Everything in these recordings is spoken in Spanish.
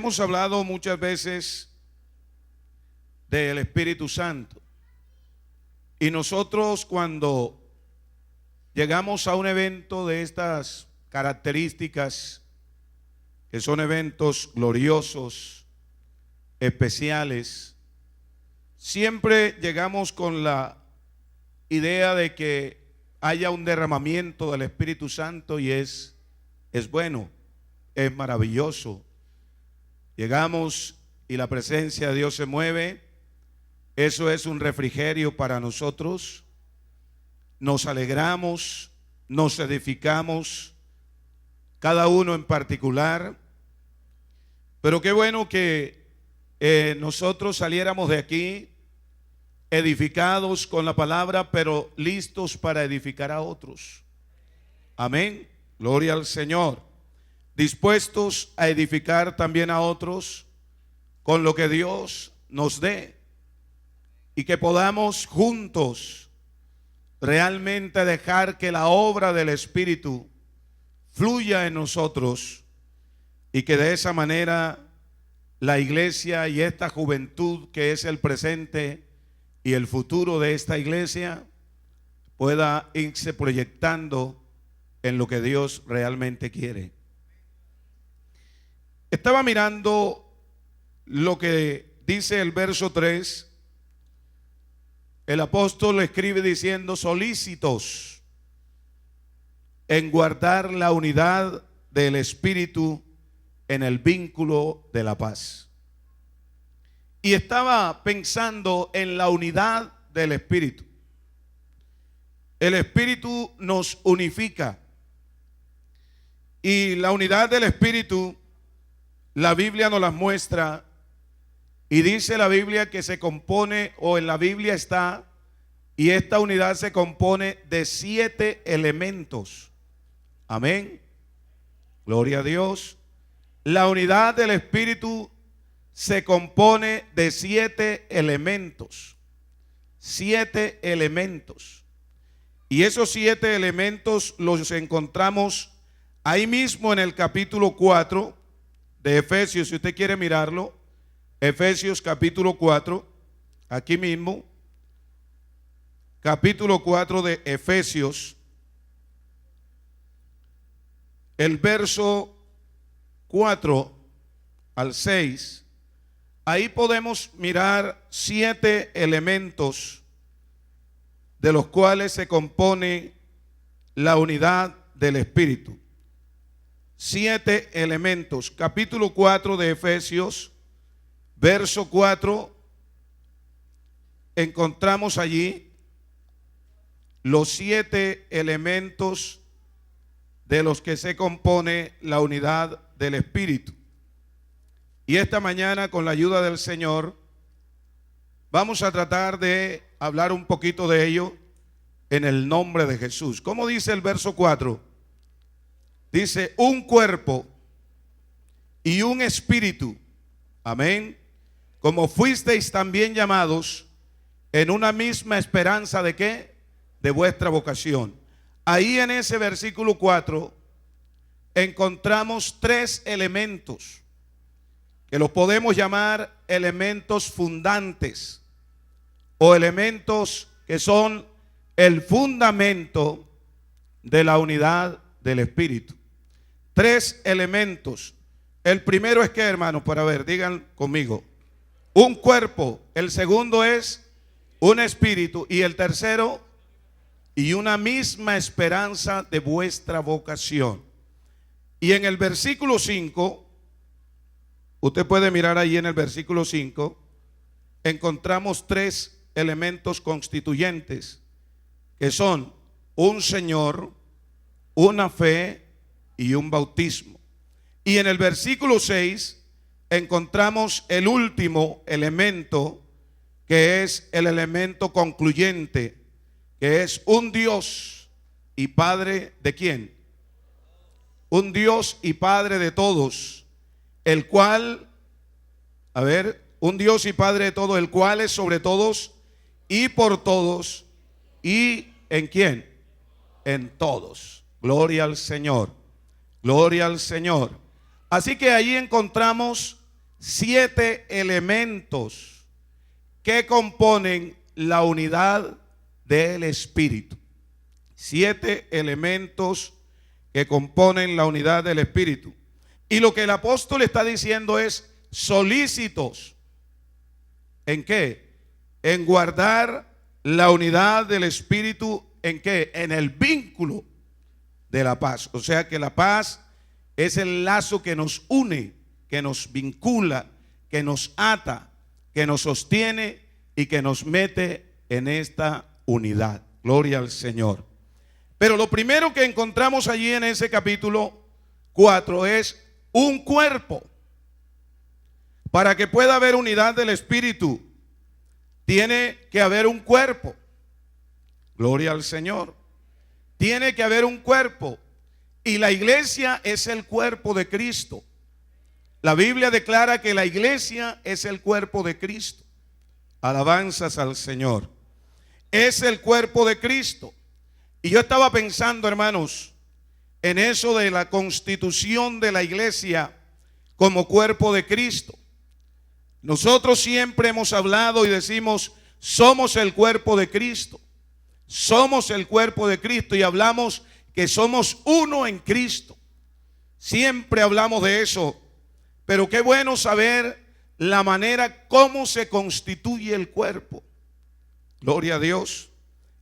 Hemos hablado muchas veces del Espíritu Santo. Y nosotros cuando llegamos a un evento de estas características, que son eventos gloriosos, especiales, siempre llegamos con la idea de que haya un derramamiento del Espíritu Santo y es bueno, es maravilloso. Llegamos y la presencia de Dios se mueve. Eso es un refrigerio para nosotros. Nos alegramos, nos edificamos, cada uno en particular. Pero qué bueno que nosotros saliéramos de aquí edificados con la palabra, pero listos para edificar a otros. Amén. Gloria al Señor. Dispuestos a edificar también a otros con lo que Dios nos dé, y que podamos juntos realmente dejar que la obra del Espíritu fluya en nosotros, y que de esa manera la iglesia y esta juventud que es el presente y el futuro de esta iglesia pueda irse proyectando en lo que Dios realmente quiere. Estaba mirando lo que dice el verso 3. El apóstol escribe diciendo: solícitos en guardar la unidad del Espíritu en el vínculo de la paz. Y estaba pensando en la unidad del Espíritu. El Espíritu nos unifica. Y la unidad del Espíritu, la Biblia nos las muestra, y dice la Biblia que se compone, o en la Biblia está, y esta unidad se compone de 7 elementos. Amén. Gloria a Dios. La unidad del Espíritu se compone de 7 elementos. 7 elementos. Y esos 7 elementos los encontramos ahí mismo en el capítulo 4 de Efesios, si usted quiere mirarlo. Efesios capítulo 4, aquí mismo, capítulo 4 de Efesios, el verso 4 al 6, ahí podemos mirar 7 elementos de los cuales se compone la unidad del Espíritu. 7 elementos. Capítulo 4 de Efesios, verso 4, encontramos allí los 7 elementos de los que se compone la unidad del Espíritu. Y esta mañana, con la ayuda del Señor, vamos a tratar de hablar un poquito de ello en el nombre de Jesús. ¿Cómo dice el verso 4? Dice: un cuerpo y un espíritu. Amén. Como fuisteis también llamados en una misma esperanza de ¿qué? De vuestra vocación. Ahí en ese versículo 4 encontramos 3 elementos que los podemos llamar elementos fundantes, o elementos que son el fundamento de la unidad del Espíritu. 3 elementos. El primero es ¿qué, hermanos? Para ver, digan conmigo. Un cuerpo. El segundo es un espíritu. Y el tercero, y una misma esperanza de vuestra vocación. Y en el versículo 5, usted puede mirar ahí en el versículo 5, encontramos 3 elementos constituyentes, que son un Señor, una fe y un bautismo. Y en el versículo 6 encontramos el último elemento, que es el elemento concluyente, que es un Dios y Padre ¿de quién? Un Dios y Padre de todos, el cual, un Dios y Padre de todos, el cual es sobre todos y por todos, y ¿en quién? En todos. Gloria al Señor. Gloria al Señor. Así que ahí encontramos 7 elementos que componen la unidad del Espíritu. 7 elementos que componen la unidad del Espíritu. Y lo que el apóstol está diciendo es solícitos. ¿En qué? En guardar la unidad del Espíritu. ¿En qué? En el vínculo de la paz. O sea que la paz es el lazo que nos une, que nos vincula, que nos ata, que nos sostiene y que nos mete en esta unidad. Gloria al Señor. Pero lo primero que encontramos allí en ese capítulo 4 es un cuerpo. Para que pueda haber unidad del Espíritu, tiene que haber un cuerpo. Gloria al Señor. Tiene que haber un cuerpo. Y la iglesia es el cuerpo de Cristo. La Biblia declara que la iglesia es el cuerpo de Cristo. Alabanzas al Señor. Es el cuerpo de Cristo. Y yo estaba pensando, hermanos, en eso de la constitución de la iglesia como cuerpo de Cristo. Nosotros siempre hemos hablado y decimos, somos el cuerpo de Cristo. Somos el cuerpo de Cristo y hablamos que somos uno en Cristo. Siempre hablamos de eso. Pero qué bueno saber la manera como se constituye el cuerpo. Gloria a Dios.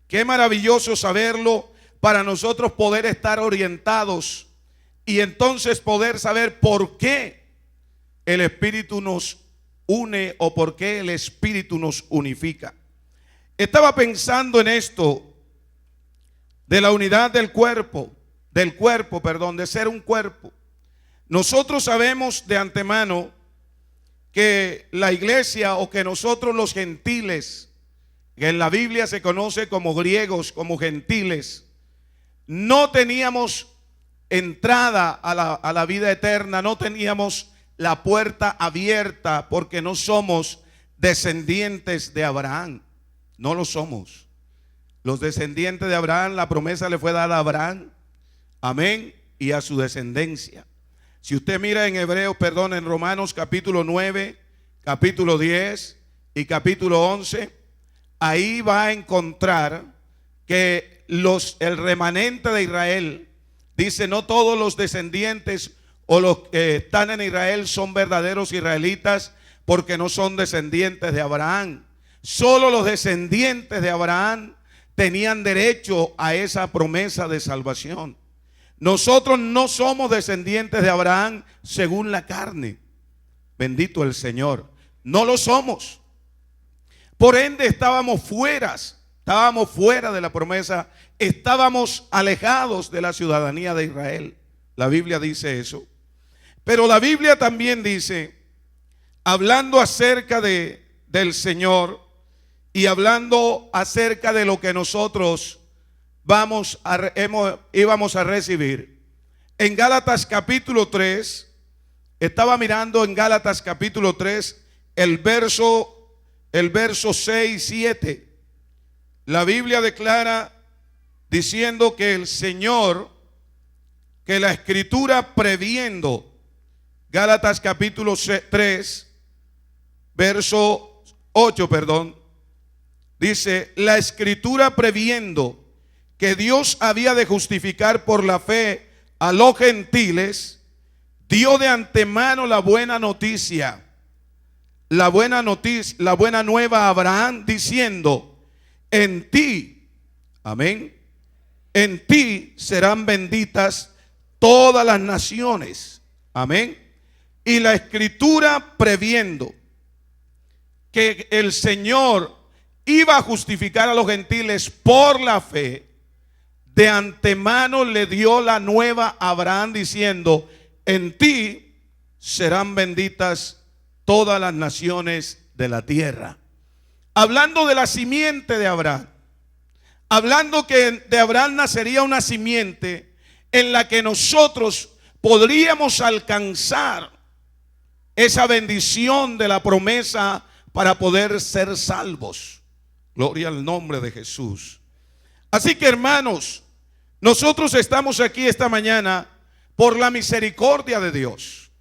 Qué maravilloso saberlo para nosotros poder estar orientados y entonces poder saber por qué el Espíritu nos une o por qué el Espíritu nos unifica. Estaba pensando en esto de la unidad del cuerpo, de ser un cuerpo. Nosotros sabemos de antemano que la iglesia o que nosotros los gentiles, que en la Biblia se conoce como griegos, como gentiles, no teníamos entrada a la vida eterna, no teníamos la puerta abierta porque no somos descendientes de Abraham, no lo somos. Los descendientes de Abraham, la promesa le fue dada a Abraham, amén, y a su descendencia. Si usted mira en Romanos capítulo 9, capítulo 10 y capítulo 11, ahí va a encontrar que el remanente de Israel, dice, no todos los descendientes o los que están en Israel son verdaderos israelitas porque no son descendientes de Abraham. Solo los descendientes de Abraham tenían derecho a esa promesa de salvación. Nosotros no somos descendientes de Abraham según la carne. Bendito el Señor. No lo somos. Por ende estábamos fuera de la promesa, estábamos alejados de la ciudadanía de Israel. La Biblia dice eso. Pero la Biblia también dice, hablando acerca del Señor y hablando acerca de lo que nosotros íbamos a recibir. En Gálatas capítulo 3, estaba mirando en Gálatas capítulo 3, el verso 6 y 7. La Biblia declara diciendo que el Señor, que la Escritura previendo, Gálatas capítulo 3, verso 8, dice, la Escritura previendo que Dios había de justificar por la fe a los gentiles, dio de antemano la buena noticia, la buena nueva a Abraham, diciendo, en ti, amén, en ti serán benditas todas las naciones, amén. Y la Escritura previendo que el Señor iba a justificar a los gentiles por la fe, de antemano le dio la nueva a Abraham diciendo, en ti serán benditas todas las naciones de la tierra. Hablando de la simiente de Abraham, hablando que de Abraham nacería una simiente en la que nosotros podríamos alcanzar esa bendición de la promesa para poder ser salvos. Gloria al nombre de Jesús. Así que, hermanos, nosotros estamos aquí esta mañana por la misericordia de Dios,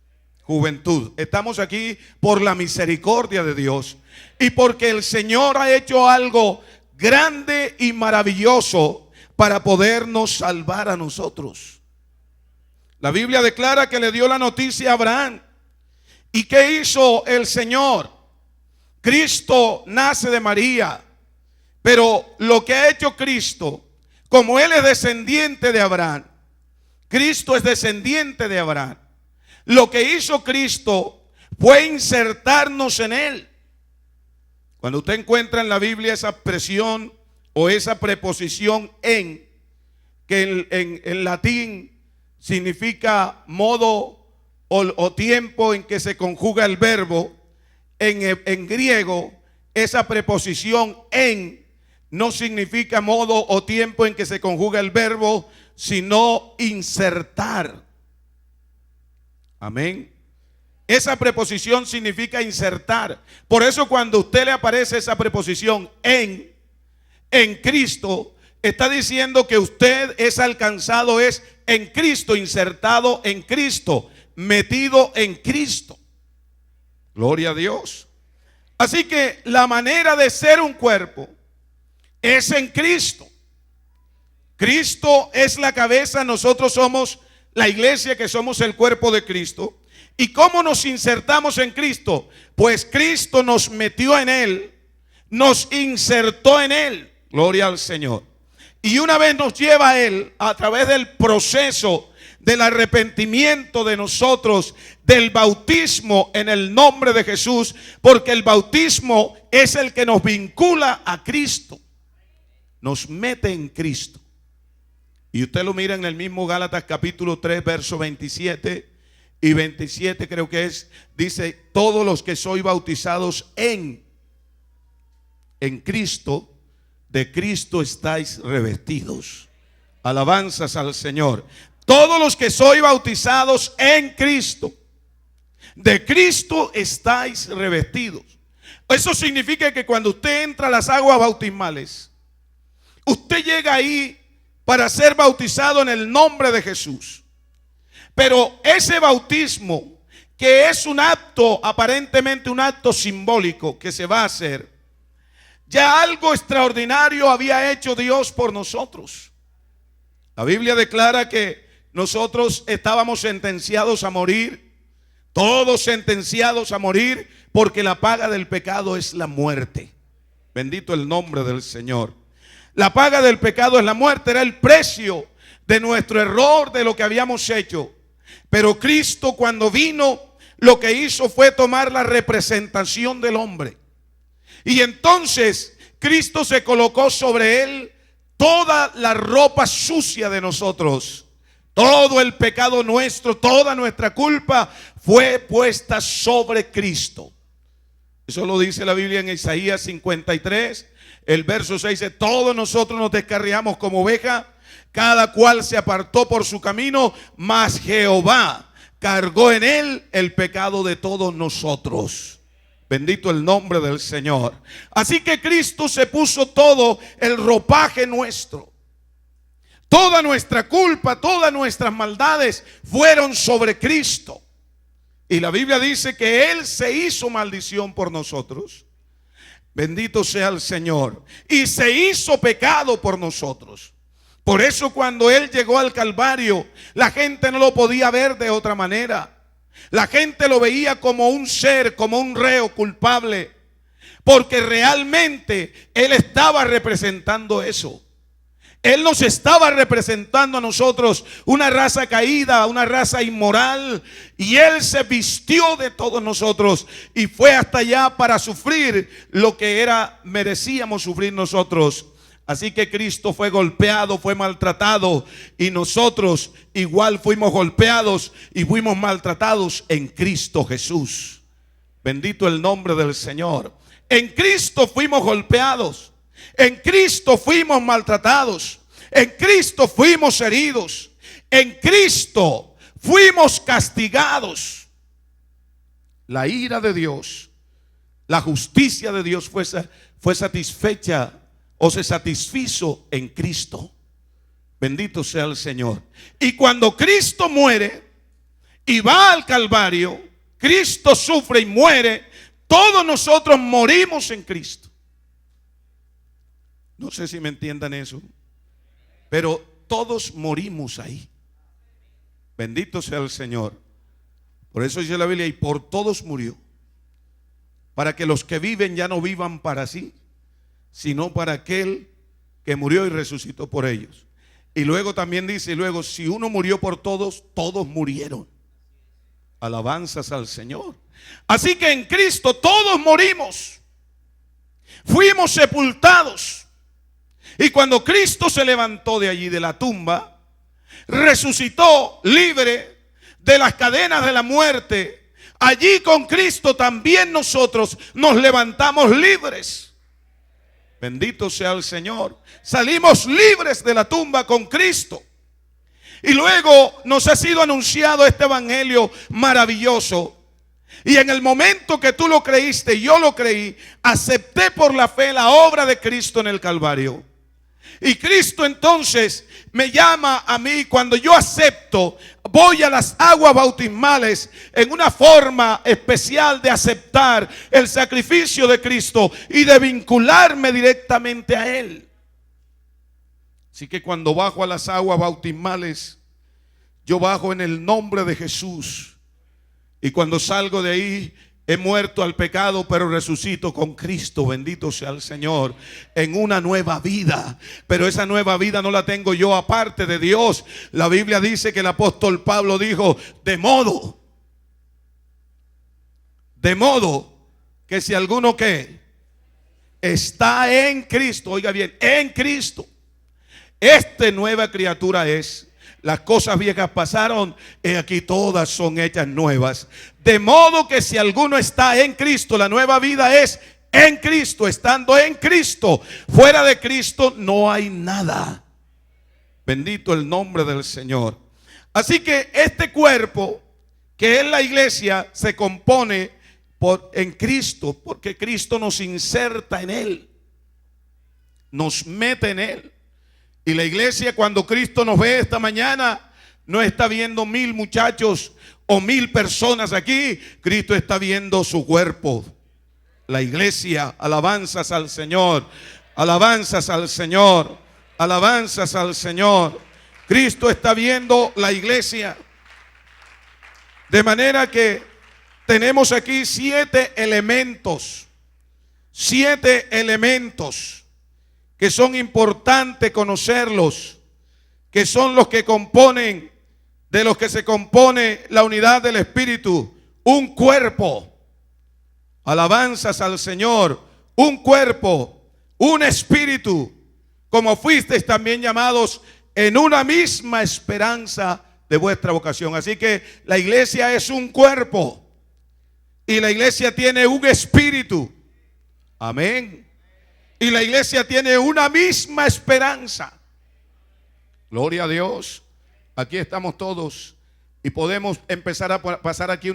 juventud. Estamos aquí por la misericordia de Dios y porque el Señor ha hecho algo grande y maravilloso para podernos salvar a nosotros. La Biblia declara que le dio la noticia a Abraham. ¿Y qué hizo el Señor? Cristo nace de María, pero lo que ha hecho Cristo, como Él es descendiente de Abraham, Cristo es descendiente de Abraham. Lo que hizo Cristo fue insertarnos en Él. Cuando usted encuentra en la Biblia esa expresión o esa preposición en, que en latín significa modo o tiempo en que se conjuga el verbo, en griego esa preposición en no significa modo o tiempo en que se conjuga el verbo, sino insertar. Amén. Esa preposición significa insertar. Por eso cuando a usted le aparece esa preposición en Cristo, está diciendo que usted es alcanzado, es en Cristo, insertado en Cristo, metido en Cristo. Gloria a Dios. Así que la manera de ser un cuerpo es en Cristo. Cristo es la cabeza, nosotros somos la iglesia, que somos el cuerpo de Cristo. ¿Y cómo nos insertamos en Cristo? Pues Cristo nos metió en Él, nos insertó en Él. Gloria al Señor. Y una vez nos lleva a Él a través del proceso del arrepentimiento de nosotros, del bautismo en el nombre de Jesús, porque el bautismo es el que nos vincula a Cristo, nos mete en Cristo. Y usted lo mira en el mismo Gálatas capítulo 3 verso 27 y 27 creo que es, dice: todos los que sois bautizados en Cristo, de Cristo estáis revestidos. Alabanzas al Señor. Todos los que sois bautizados en Cristo, de Cristo estáis revestidos. Eso significa que cuando usted entra a las aguas bautismales, usted llega ahí para ser bautizado en el nombre de Jesús. Pero ese bautismo, que es un acto, aparentemente un acto simbólico que se va a hacer, ya algo extraordinario había hecho Dios por nosotros. La Biblia declara que nosotros estábamos sentenciados a morir, todos sentenciados a morir, porque la paga del pecado es la muerte. Bendito el nombre del Señor. La paga del pecado es la muerte, era el precio de nuestro error, de lo que habíamos hecho. Pero Cristo, cuando vino, lo que hizo fue tomar la representación del hombre. Y entonces Cristo se colocó sobre él toda la ropa sucia de nosotros. Todo el pecado nuestro, toda nuestra culpa fue puesta sobre Cristo. Eso lo dice la Biblia en Isaías 53, el verso 6 dice: todos nosotros nos descarriamos como oveja, cada cual se apartó por su camino, mas Jehová cargó en él el pecado de todos nosotros. Bendito el nombre del Señor. Así que Cristo se puso todo el ropaje nuestro. Toda nuestra culpa, todas nuestras maldades fueron sobre Cristo. Y la Biblia dice que Él se hizo maldición por nosotros. Bendito sea el Señor. Y se hizo pecado por nosotros. Por eso cuando Él llegó al Calvario, la gente no lo podía ver de otra manera. La gente lo veía como un ser, como un reo culpable, porque realmente Él estaba representando eso. Él nos estaba representando a nosotros, una raza caída, una raza inmoral, y Él se vistió de todos nosotros y fue hasta allá para sufrir lo que merecíamos sufrir nosotros. Así que Cristo fue golpeado, fue maltratado, y nosotros igual fuimos golpeados y fuimos maltratados en Cristo Jesús. Bendito el nombre del Señor. En Cristo fuimos golpeados, en Cristo fuimos maltratados, en Cristo fuimos heridos, en Cristo fuimos castigados. La ira de Dios, la justicia de Dios fue satisfecha, o se satisfizo en Cristo. Bendito sea el Señor. Y cuando Cristo muere y va al Calvario, Cristo sufre y muere, todos nosotros morimos en Cristo. No sé si me entiendan eso, pero todos morimos ahí. Bendito sea el Señor. Por eso dice la Biblia, y por todos murió, para que los que viven ya no vivan para sí, sino para aquel que murió y resucitó por ellos. Y luego también dice, y luego, si uno murió por todos, todos murieron. Alabanzas al Señor. Así que en Cristo todos morimos, fuimos sepultados. Y cuando Cristo se levantó de allí de la tumba, resucitó libre de las cadenas de la muerte. Allí con Cristo también nosotros nos levantamos libres. Bendito sea el Señor. Salimos libres de la tumba con Cristo. Y luego nos ha sido anunciado este evangelio maravilloso. Y en el momento que tú lo creíste, yo lo creí, acepté por la fe la obra de Cristo en el Calvario. Y Cristo entonces me llama a mí cuando yo acepto, voy a las aguas bautismales en una forma especial de aceptar el sacrificio de Cristo y de vincularme directamente a Él. Así que cuando bajo a las aguas bautismales, yo bajo en el nombre de Jesús. Y cuando salgo de ahí, he muerto al pecado, pero resucito con Cristo, bendito sea el Señor, en una nueva vida. Pero esa nueva vida no la tengo yo aparte de Dios. La Biblia dice que el apóstol Pablo dijo, de modo que si alguno que está en Cristo, oiga bien, en Cristo, esta nueva criatura es. Las cosas viejas pasaron, y aquí todas son hechas nuevas. De modo que si alguno está en Cristo, la nueva vida es en Cristo, estando en Cristo. Fuera de Cristo no hay nada. Bendito el nombre del Señor. Así que este cuerpo, que es la iglesia, se compone en Cristo, porque Cristo nos inserta en Él, nos mete en Él. Y la iglesia, cuando Cristo nos ve esta mañana, no está viendo 1000 muchachos o 1000 personas aquí. Cristo está viendo su cuerpo, la iglesia. Alabanzas al Señor, alabanzas al Señor, alabanzas al Señor. Cristo está viendo la iglesia. De manera que tenemos aquí 7 elementos. 7 elementos que son importantes conocerlos, que son los que componen, de los que se compone la unidad del Espíritu. Un cuerpo, alabanzas al Señor, un cuerpo, un espíritu, como fuisteis también llamados en una misma esperanza de vuestra vocación. Así que la iglesia es un cuerpo y la iglesia tiene un espíritu. Amén. Y la iglesia tiene una misma esperanza. Gloria a Dios. Aquí estamos todos y podemos empezar a pasar aquí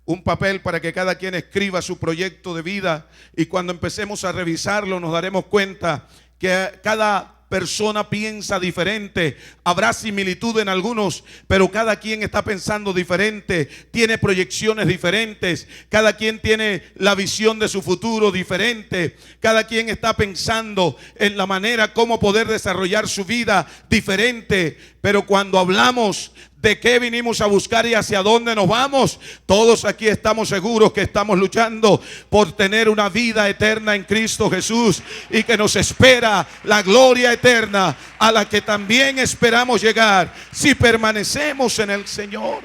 un papel para que cada quien escriba su proyecto de vida. Y cuando empecemos a revisarlo nos daremos cuenta que cada persona piensa diferente. Habrá similitud en algunos, pero cada quien está pensando diferente, tiene proyecciones diferentes, cada quien tiene la visión de su futuro diferente, cada quien está pensando en la manera como poder desarrollar su vida diferente. Pero cuando hablamos de qué vinimos a buscar y hacia dónde nos vamos, todos aquí estamos seguros que estamos luchando por tener una vida eterna en Cristo Jesús y que nos espera la gloria eterna a la que también esperamos llegar si permanecemos en el Señor.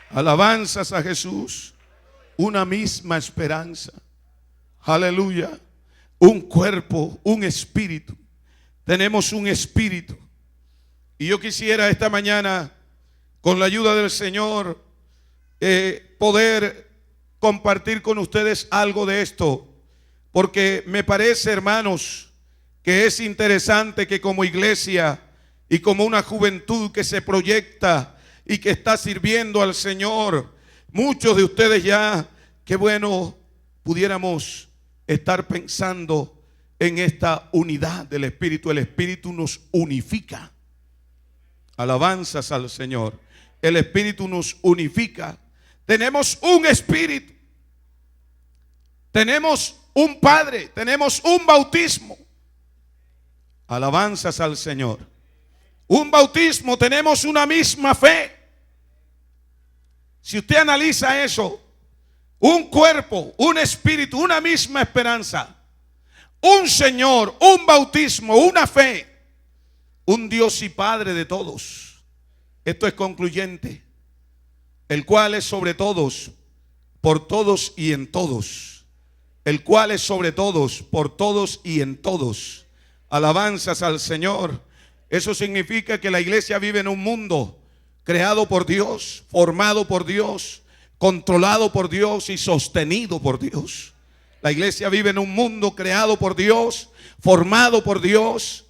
Alabanzas a Jesús. Una misma esperanza. Aleluya. Un cuerpo, un espíritu. Tenemos un espíritu. Y yo quisiera esta mañana, con la ayuda del Señor, poder compartir con ustedes algo de esto. Porque me parece, hermanos, que es interesante que como iglesia y como una juventud que se proyecta y que está sirviendo al Señor, muchos de ustedes ya, qué bueno, pudiéramos estar pensando en esta unidad del Espíritu. El Espíritu nos unifica. Alabanzas al Señor. el Espíritu nos unifica. Tenemos un Espíritu, tenemos un Padre, tenemos un bautismo. Alabanzas al Señor. Un bautismo, tenemos una misma fe. Si usted analiza eso, un cuerpo, un espíritu, una misma esperanza, un Señor, un bautismo, una fe, un Dios y Padre de todos. Esto es concluyente, el cual es sobre todos, por todos y en todos. El cual es sobre todos, por todos y en todos. Alabanzas al Señor. Eso significa que la iglesia vive en un mundo creado por Dios, formado por Dios, controlado por Dios y sostenido por Dios. La iglesia vive en un mundo creado por Dios, formado por Dios,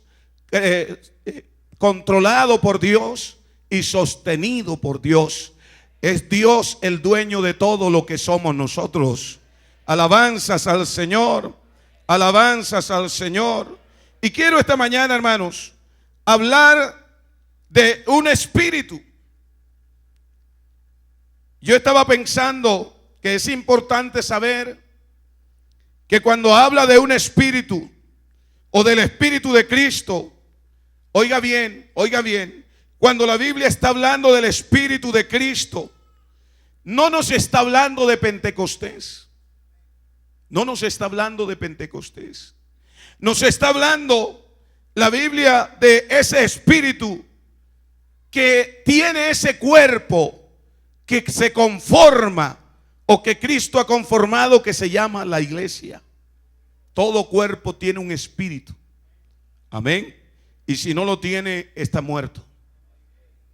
controlado por Dios y sostenido por Dios. Es Dios el dueño de todo lo que somos nosotros. Alabanzas al Señor, alabanzas al Señor. Y quiero esta mañana, hermanos, hablar de un espíritu. Yo estaba pensando que es importante saber que cuando habla de un espíritu o del Espíritu de Cristo, oiga bien, cuando la Biblia está hablando del Espíritu de Cristo, no nos está hablando de Pentecostés. No nos está hablando de Pentecostés. Nos está hablando la Biblia de ese espíritu que tiene ese cuerpo que se conforma o que Cristo ha conformado, que se llama la iglesia. Todo cuerpo tiene un espíritu. Amén. Y si no lo tiene, está muerto.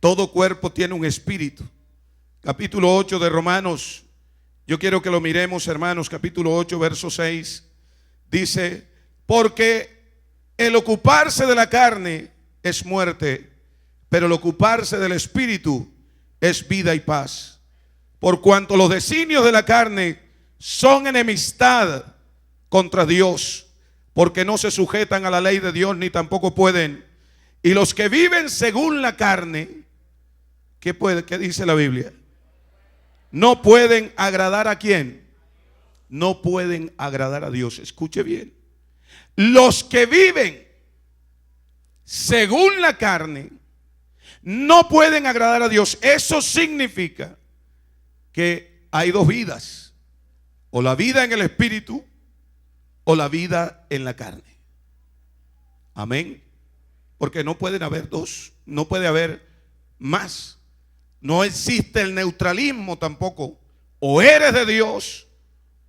Todo cuerpo tiene un espíritu. Capítulo 8 de Romanos. Yo quiero que lo miremos, hermanos. Capítulo 8, verso 6. Dice: porque el ocuparse de la carne es muerte, pero el ocuparse del espíritu es vida y paz. Por cuanto los designios de la carne son enemistad contra Dios, porque no se sujetan a la ley de Dios, ni tampoco pueden. Y los que viven según la carne, ¿qué dice la Biblia? No pueden agradar ¿a quién? No pueden agradar a Dios. Escuche bien. Los que viven según la carne no pueden agradar a Dios. Eso significa que hay dos vidas: o la vida en el espíritu o la vida en la carne. Amén. Porque no pueden haber dos, no puede haber más. No existe el neutralismo tampoco. O eres de Dios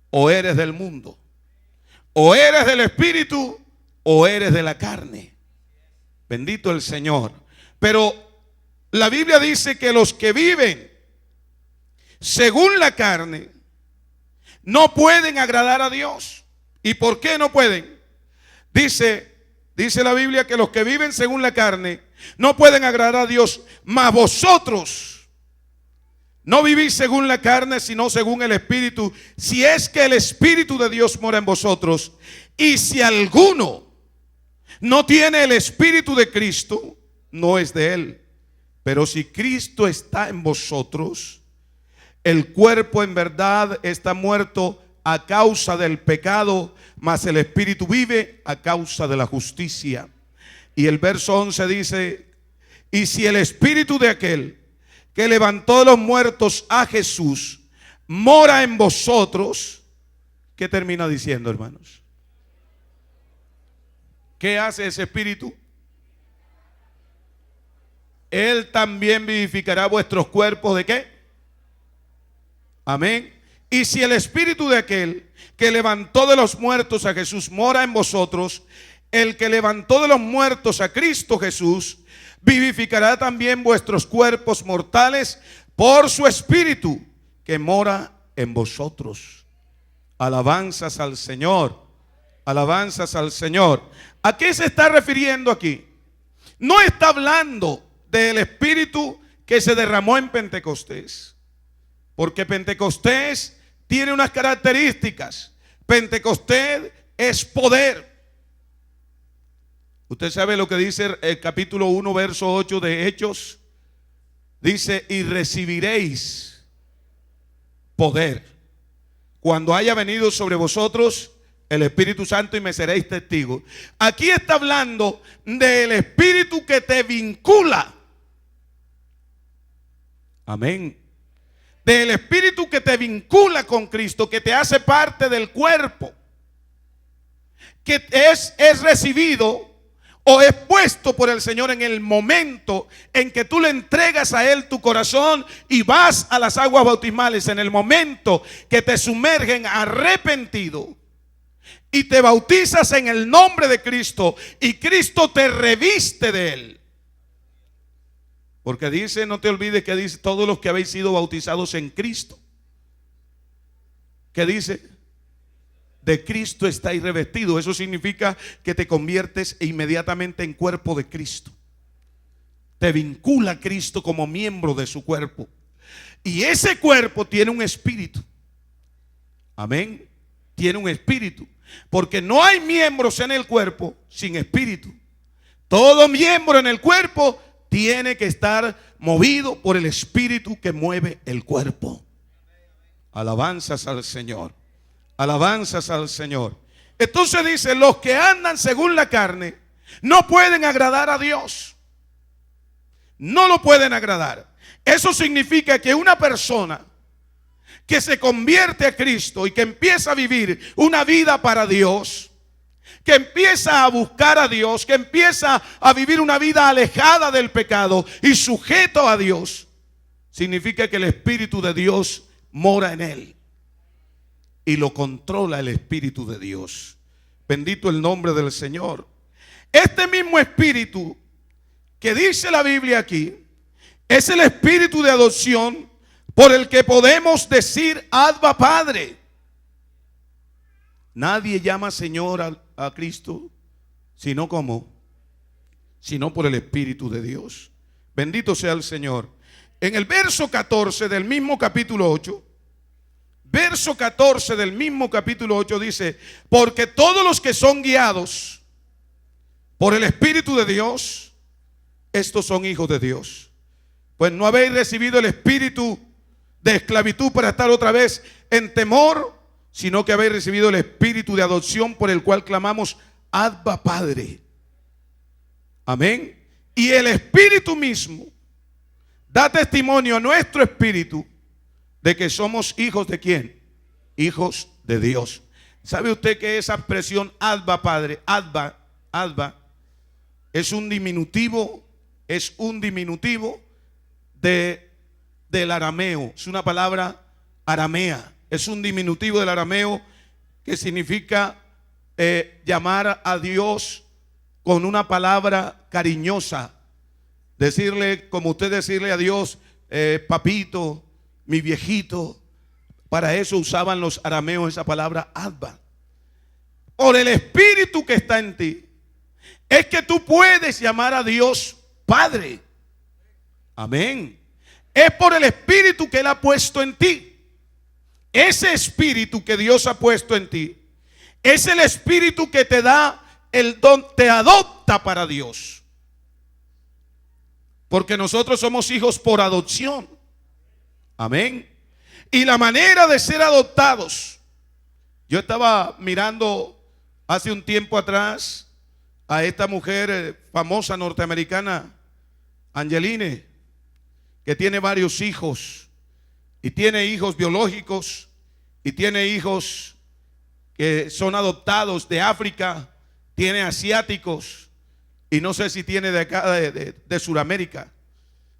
o eres del mundo. O eres del espíritu o eres de la carne. Bendito el Señor. Pero la Biblia dice que los que viven según la carne no pueden agradar a Dios. ¿Y por qué no pueden? Dice la Biblia que los que viven según la carne no pueden agradar a Dios. Mas vosotros no vivís según la carne, sino según el Espíritu, si es que el Espíritu de Dios mora en vosotros. Y si alguno no tiene el Espíritu de Cristo, no es de él. Pero si Cristo está en vosotros, el cuerpo en verdad está muerto a causa del pecado, mas el Espíritu vive a causa de la justicia. Y el verso 11 dice: y si el Espíritu de aquel que levantó de los muertos a Jesús mora en vosotros, ¿qué termina diciendo, hermanos? ¿Qué hace ese Espíritu? Él también vivificará vuestros cuerpos. ¿De qué? Amén. Y si el Espíritu de aquel que levantó de los muertos a Jesús mora en vosotros, el que levantó de los muertos a Cristo Jesús vivificará también vuestros cuerpos mortales por su Espíritu que mora en vosotros. Alabanzas al Señor. Alabanzas al Señor. ¿A qué se está refiriendo aquí? No está hablando del Espíritu que se derramó en Pentecostés, porque Pentecostés tiene unas características. Pentecostés es poder. Usted sabe lo que dice el capítulo 1, verso 8 de Hechos. Dice, y recibiréis poder cuando haya venido sobre vosotros el Espíritu Santo y me seréis testigos. Aquí está hablando del Espíritu que te vincula. Amén. Del Espíritu que te vincula con Cristo, que te hace parte del cuerpo, que es recibido o es puesto por el Señor en el momento en que tú le entregas a Él tu corazón y vas a las aguas bautismales, en el momento que te sumergen arrepentido y te bautizas en el nombre de Cristo y Cristo te reviste de Él. Porque dice, no te olvides que dice, todos los que habéis sido bautizados en Cristo. ¿Qué dice? De Cristo estáis revestidos. Eso significa que te conviertes inmediatamente en cuerpo de Cristo. Te vincula a Cristo como miembro de su cuerpo. Y ese cuerpo tiene un espíritu. Amén. Tiene un espíritu. Porque no hay miembros en el cuerpo sin espíritu. Todo miembro en el cuerpo tiene que estar movido por el espíritu que mueve el cuerpo. Alabanzas al Señor. Alabanzas al Señor. Entonces dice, los que andan según la carne no pueden agradar a Dios. No lo pueden agradar. Eso significa que una persona que se convierte a Cristo y que empieza a vivir una vida para Dios, que empieza a buscar a Dios, que empieza a vivir una vida alejada del pecado y sujeto a Dios, significa que el Espíritu de Dios mora en él. Y lo controla el Espíritu de Dios. Bendito el nombre del Señor. Este mismo Espíritu que dice la Biblia aquí es el Espíritu de adopción por el que podemos decir Abba Padre. Nadie llama Señor a Cristo sino como, sino por el Espíritu de Dios. Bendito sea el Señor. En el verso 14 del mismo capítulo 8, verso 14 del mismo capítulo 8 dice, porque todos los que son guiados por el Espíritu de Dios, estos son hijos de Dios. Pues no habéis recibido el espíritu de esclavitud para estar otra vez en temor, sino que habéis recibido el espíritu de adopción por el cual clamamos Abba Padre. Amén. Y el Espíritu mismo da testimonio a nuestro espíritu de que somos hijos de ¿quién? Hijos de Dios. ¿Sabe usted que esa expresión Abba Padre, Abba es un diminutivo del arameo? Es una palabra aramea. Es un diminutivo del arameo que significa llamar a Dios con una palabra cariñosa. Decirle, como usted decirle a Dios, papito, mi viejito. Para eso usaban los arameos esa palabra Abba. Por el Espíritu que está en ti, es que tú puedes llamar a Dios Padre. Amén. Es por el Espíritu que Él ha puesto en ti. Ese Espíritu que Dios ha puesto en ti es el Espíritu que te da el don, te adopta para Dios. Porque nosotros somos hijos por adopción. Amén. Y la manera de ser adoptados. Yo estaba mirando hace un tiempo atrás a esta mujer famosa norteamericana, Angeline, que tiene varios hijos. Y tiene hijos biológicos y tiene hijos que son adoptados de África. Tiene asiáticos y no sé si tiene de acá de Sudamérica.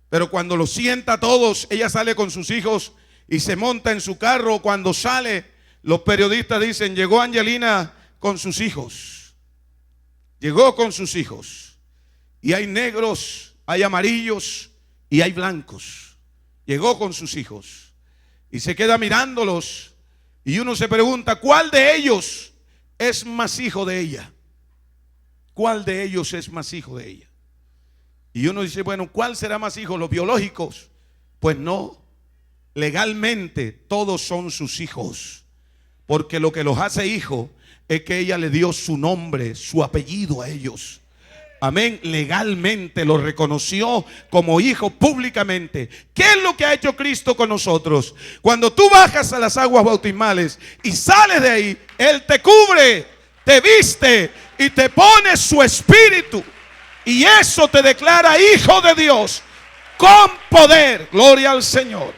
Pero cuando los sienta a todos, ella sale con sus hijos y se monta en su carro. Cuando sale, los periodistas dicen, llegó Angelina con sus hijos. Llegó con sus hijos. Y hay negros, hay amarillos y hay blancos. Llegó con sus hijos. Y se queda mirándolos. Y uno se pregunta, ¿cuál de ellos es más hijo de ella? ¿Cuál de ellos es más hijo de ella? Y uno dice, bueno, ¿cuál será más hijo? ¿Los biológicos? Pues no. Legalmente todos son sus hijos. Porque lo que los hace hijos es que ella le dio su nombre, su apellido a ellos. Amén. Legalmente lo reconoció como hijo públicamente. ¿Qué es lo que ha hecho Cristo con nosotros? Cuando tú bajas a las aguas bautismales y sales de ahí, Él te cubre, te viste y te pone su espíritu. Y eso te declara hijo de Dios con poder. Gloria al Señor.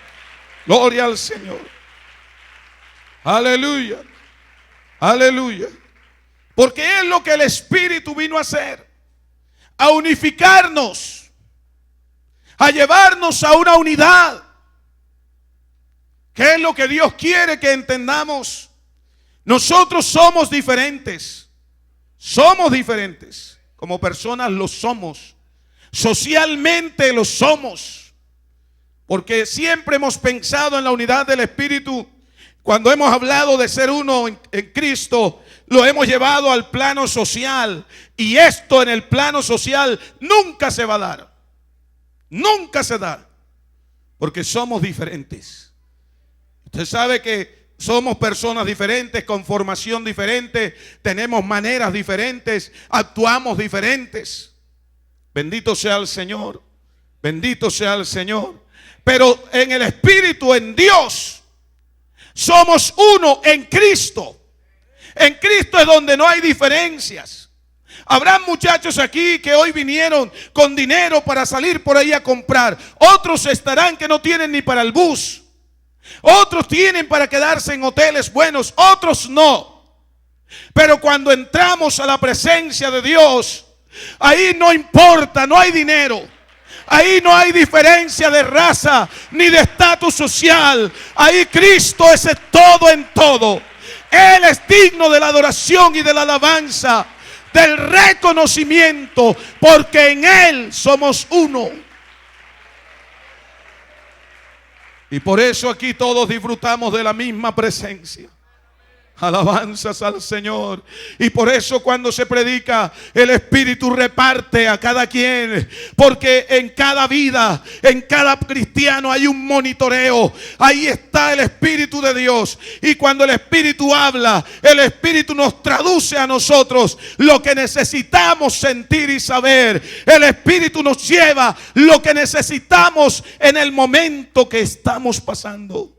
Gloria al Señor. Aleluya. Aleluya. Porque es lo que el Espíritu vino a hacer. A unificarnos, a llevarnos a una unidad. ¿Qué es lo que Dios quiere que entendamos? Nosotros somos diferentes. Somos diferentes. Como personas lo somos. Socialmente lo somos. Porque siempre hemos pensado en la unidad del Espíritu. Cuando hemos hablado de ser uno en Cristo, lo hemos llevado al plano social. Y esto en el plano social nunca se va a dar. Nunca se da. Porque somos diferentes. Usted sabe que somos personas diferentes, con formación diferente, tenemos maneras diferentes, actuamos diferentes. Bendito sea el Señor. Bendito sea el Señor. Pero en el Espíritu, en Dios, somos uno en Cristo. En Cristo es donde no hay diferencias. Habrá muchachos aquí que hoy vinieron con dinero para salir por ahí a comprar. Otros estarán que no tienen ni para el bus. Otros tienen para quedarse en hoteles buenos, otros no. Pero cuando entramos a la presencia de Dios, ahí no importa, no hay dinero. Ahí no hay diferencia de raza ni de estatus social. Ahí Cristo es el todo en todo. Él es digno de la adoración y de la alabanza, del reconocimiento, porque en Él somos uno. Y por eso aquí todos disfrutamos de la misma presencia. Alabanzas al Señor. Y por eso cuando se predica, el Espíritu reparte a cada quien. Porque en cada vida, en cada cristiano hay un monitoreo. Ahí está el Espíritu de Dios. Y cuando el Espíritu habla, el Espíritu nos traduce a nosotros lo que necesitamos sentir y saber. El Espíritu nos lleva lo que necesitamos en el momento que estamos pasando.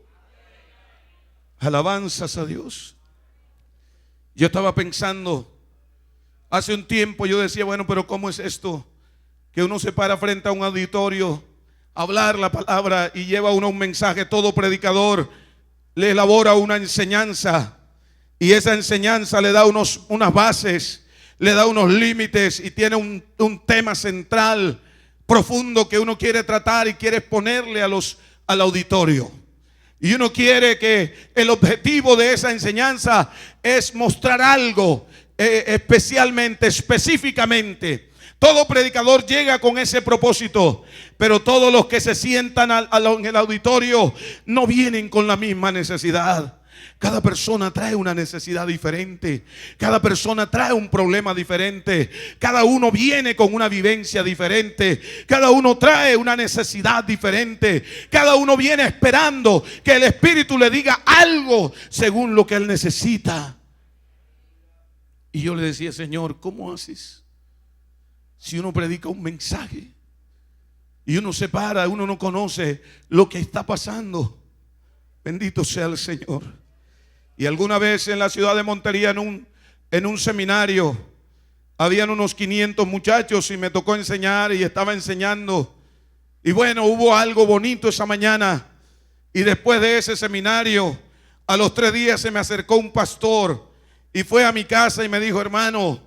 Alabanzas a Dios. Yo estaba pensando, hace un tiempo yo decía, bueno, pero ¿cómo es esto? Que uno se para frente a un auditorio, a hablar la palabra y lleva uno un mensaje. Todo predicador le elabora una enseñanza y esa enseñanza le da unas bases, le da unos límites y tiene un tema central, profundo que uno quiere tratar y quiere exponerle al auditorio. Y uno quiere que el objetivo de esa enseñanza es mostrar algo específicamente. Todo predicador llega con ese propósito, pero todos los que se sientan en el auditorio no vienen con la misma necesidad. Cada persona trae una necesidad diferente. Cada persona trae un problema diferente. Cada uno viene con una vivencia diferente. Cada uno trae una necesidad diferente. Cada uno viene esperando que el Espíritu le diga algo según lo que él necesita. Y yo le decía, Señor, ¿cómo haces? Si uno predica un mensaje y uno se para, uno no conoce lo que está pasando. Bendito sea el Señor. Y alguna vez en la ciudad de Montería, en un seminario, habían unos 500 muchachos y me tocó enseñar y estaba enseñando. Y bueno, hubo algo bonito esa mañana. Y después de ese seminario, a los 3 días se me acercó un pastor y fue a mi casa y me dijo, hermano,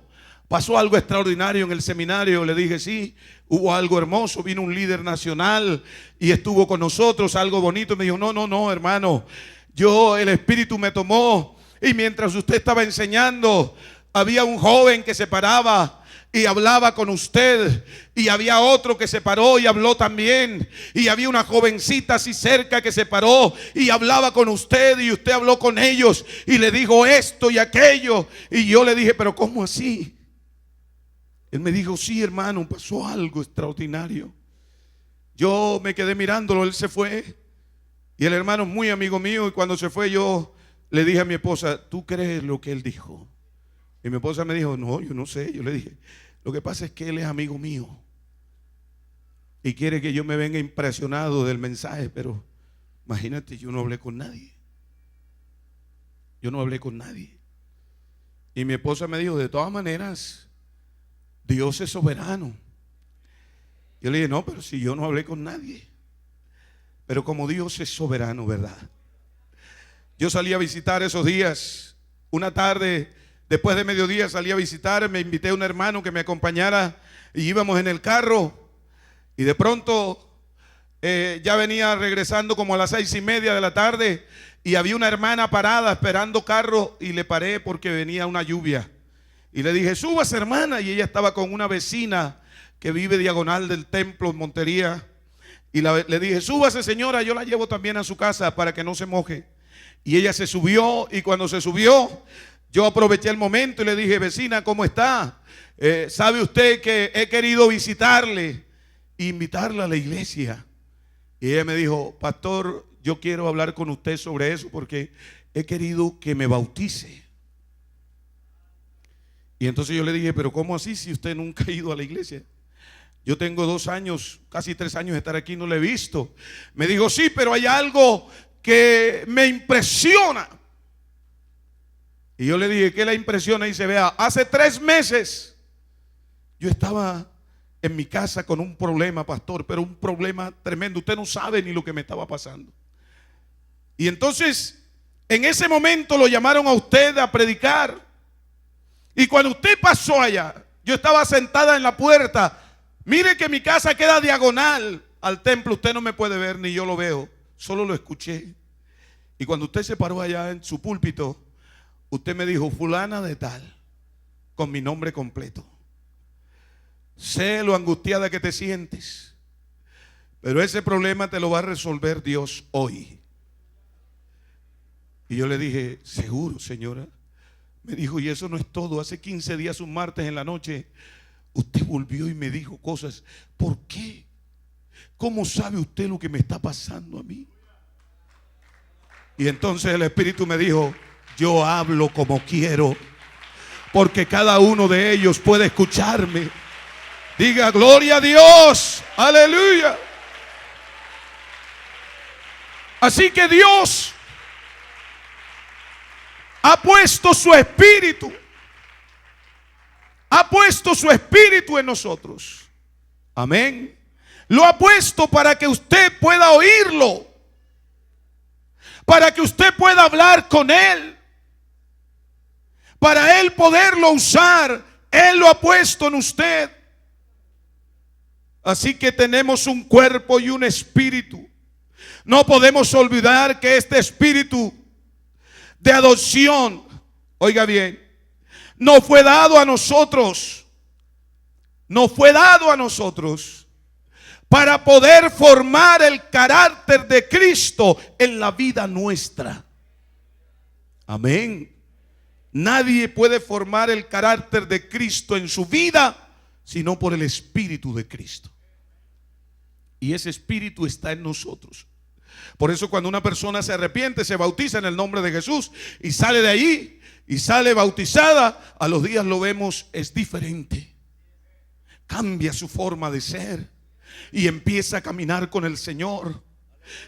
pasó algo extraordinario en el seminario. Le dije, sí, hubo algo hermoso, vino un líder nacional y estuvo con nosotros, algo bonito. Me dijo, no, hermano. El Espíritu me tomó y mientras usted estaba enseñando, había un joven que se paraba y hablaba con usted. Y había otro que se paró y habló también. Y había una jovencita así cerca que se paró y hablaba con usted. Y usted habló con ellos y le dijo esto y aquello. Y yo le dije, pero ¿cómo así? Él me dijo, sí, hermano, pasó algo extraordinario. Yo me quedé mirándolo, él se fue. Y el hermano es muy amigo mío y cuando se fue yo le dije a mi esposa, ¿tú crees lo que él dijo? Y mi esposa me dijo, no, yo no sé. Yo le dije, Lo que pasa es que él es amigo mío y quiere que yo me venga impresionado del mensaje, pero imagínate, yo no hablé con nadie. Yo no hablé con nadie. Y mi esposa me dijo, de todas maneras, Dios es soberano. Yo le dije, no, pero si yo no hablé con nadie. Pero como Dios es soberano, ¿verdad? Yo salí a visitar esos días. Una tarde, después de mediodía, salí a visitar. Me invité a un hermano que me acompañara y íbamos en el carro. Y de pronto ya venía regresando como a las 6:30 de la tarde y había una hermana parada esperando carro y le paré porque venía una lluvia. Y le dije, súbase, hermana. Y ella estaba con una vecina que vive diagonal del templo en Montería. Y le dije, súbase, señora, yo la llevo también a su casa para que no se moje. Y ella se subió, y cuando se subió, yo aproveché el momento y le dije, vecina, ¿cómo está? ¿Sabe usted que he querido visitarle, invitarla a la iglesia? Y ella me dijo, pastor, yo quiero hablar con usted sobre eso porque he querido que me bautice. Y entonces yo le dije, pero ¿cómo así si usted nunca ha ido a la iglesia? Yo tengo 2 años, casi 3 años de estar aquí, no lo he visto. Me dijo, sí, pero hay algo que me impresiona. Y yo le dije, ¿qué la impresiona? Y dice, vea, hace 3 meses yo estaba en mi casa con un problema, pastor, pero un problema tremendo. Usted no sabe ni lo que me estaba pasando. Y entonces, en ese momento lo llamaron a usted a predicar. Y cuando usted pasó allá, yo estaba sentada en la puerta. Mire que mi casa queda diagonal al templo. Usted no me puede ver ni yo lo veo, solo lo escuché. Y cuando usted se paró allá en su púlpito, usted me dijo, fulana de tal, con mi nombre completo. Sé lo angustiada que te sientes, pero ese problema te lo va a resolver Dios hoy. Y yo le dije, seguro, señora. Me dijo, y eso no es todo. Hace 15 días, un martes en la noche, usted volvió y me dijo cosas. ¿Por qué? ¿Cómo sabe usted lo que me está pasando a mí? Y entonces el Espíritu me dijo, yo hablo como quiero, porque cada uno de ellos puede escucharme. Diga, gloria a Dios, aleluya. Así que Dios ha puesto su espíritu. Ha puesto su espíritu en nosotros. Amén. Lo ha puesto para que usted pueda oírlo, para que usted pueda hablar con Él, para Él poderlo usar. Él lo ha puesto en usted. Así que tenemos un cuerpo y un espíritu. No podemos olvidar que este espíritu de adopción, oiga bien, no fue dado a nosotros. No fue dado a nosotros para poder formar el carácter de Cristo en la vida nuestra. Amén. Nadie puede formar el carácter de Cristo en su vida sino por el Espíritu de Cristo. Y ese Espíritu está en nosotros. Por eso cuando una persona se arrepiente, se bautiza en el nombre de Jesús y sale de allí y sale bautizada, a los días lo vemos, es diferente. Cambia su forma de ser y empieza a caminar con el Señor.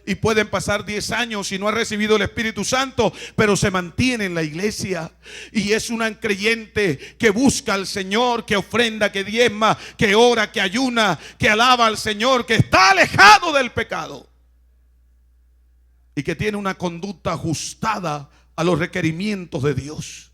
Y pueden pasar 10 años y no ha recibido el Espíritu Santo, pero se mantiene en la iglesia y es una creyente que busca al Señor, que ofrenda, que diezma, que ora, que ayuna, que alaba al Señor, que está alejado del pecado y que tiene una conducta ajustada a los requerimientos de Dios.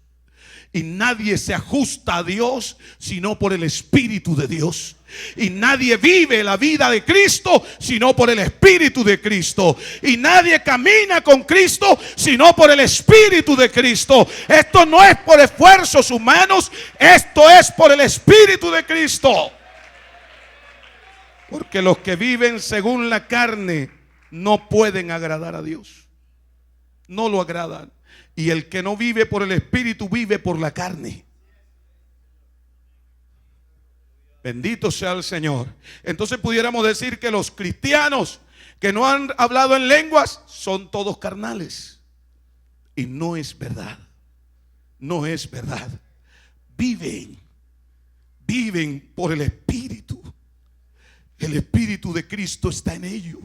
Y nadie se ajusta a Dios sino por el Espíritu de Dios. Y nadie vive la vida de Cristo sino por el Espíritu de Cristo. Y nadie camina con Cristo sino por el Espíritu de Cristo. Esto no es por esfuerzos humanos, esto es por el Espíritu de Cristo. Porque los que viven según la carne no pueden agradar a Dios. No lo agradan. Y el que no vive por el Espíritu vive por la carne. Bendito sea el Señor. Entonces pudiéramos decir que los cristianos que no han hablado en lenguas son todos carnales. Y no es verdad. No es verdad. Viven viven por el Espíritu. El Espíritu de Cristo está en ellos.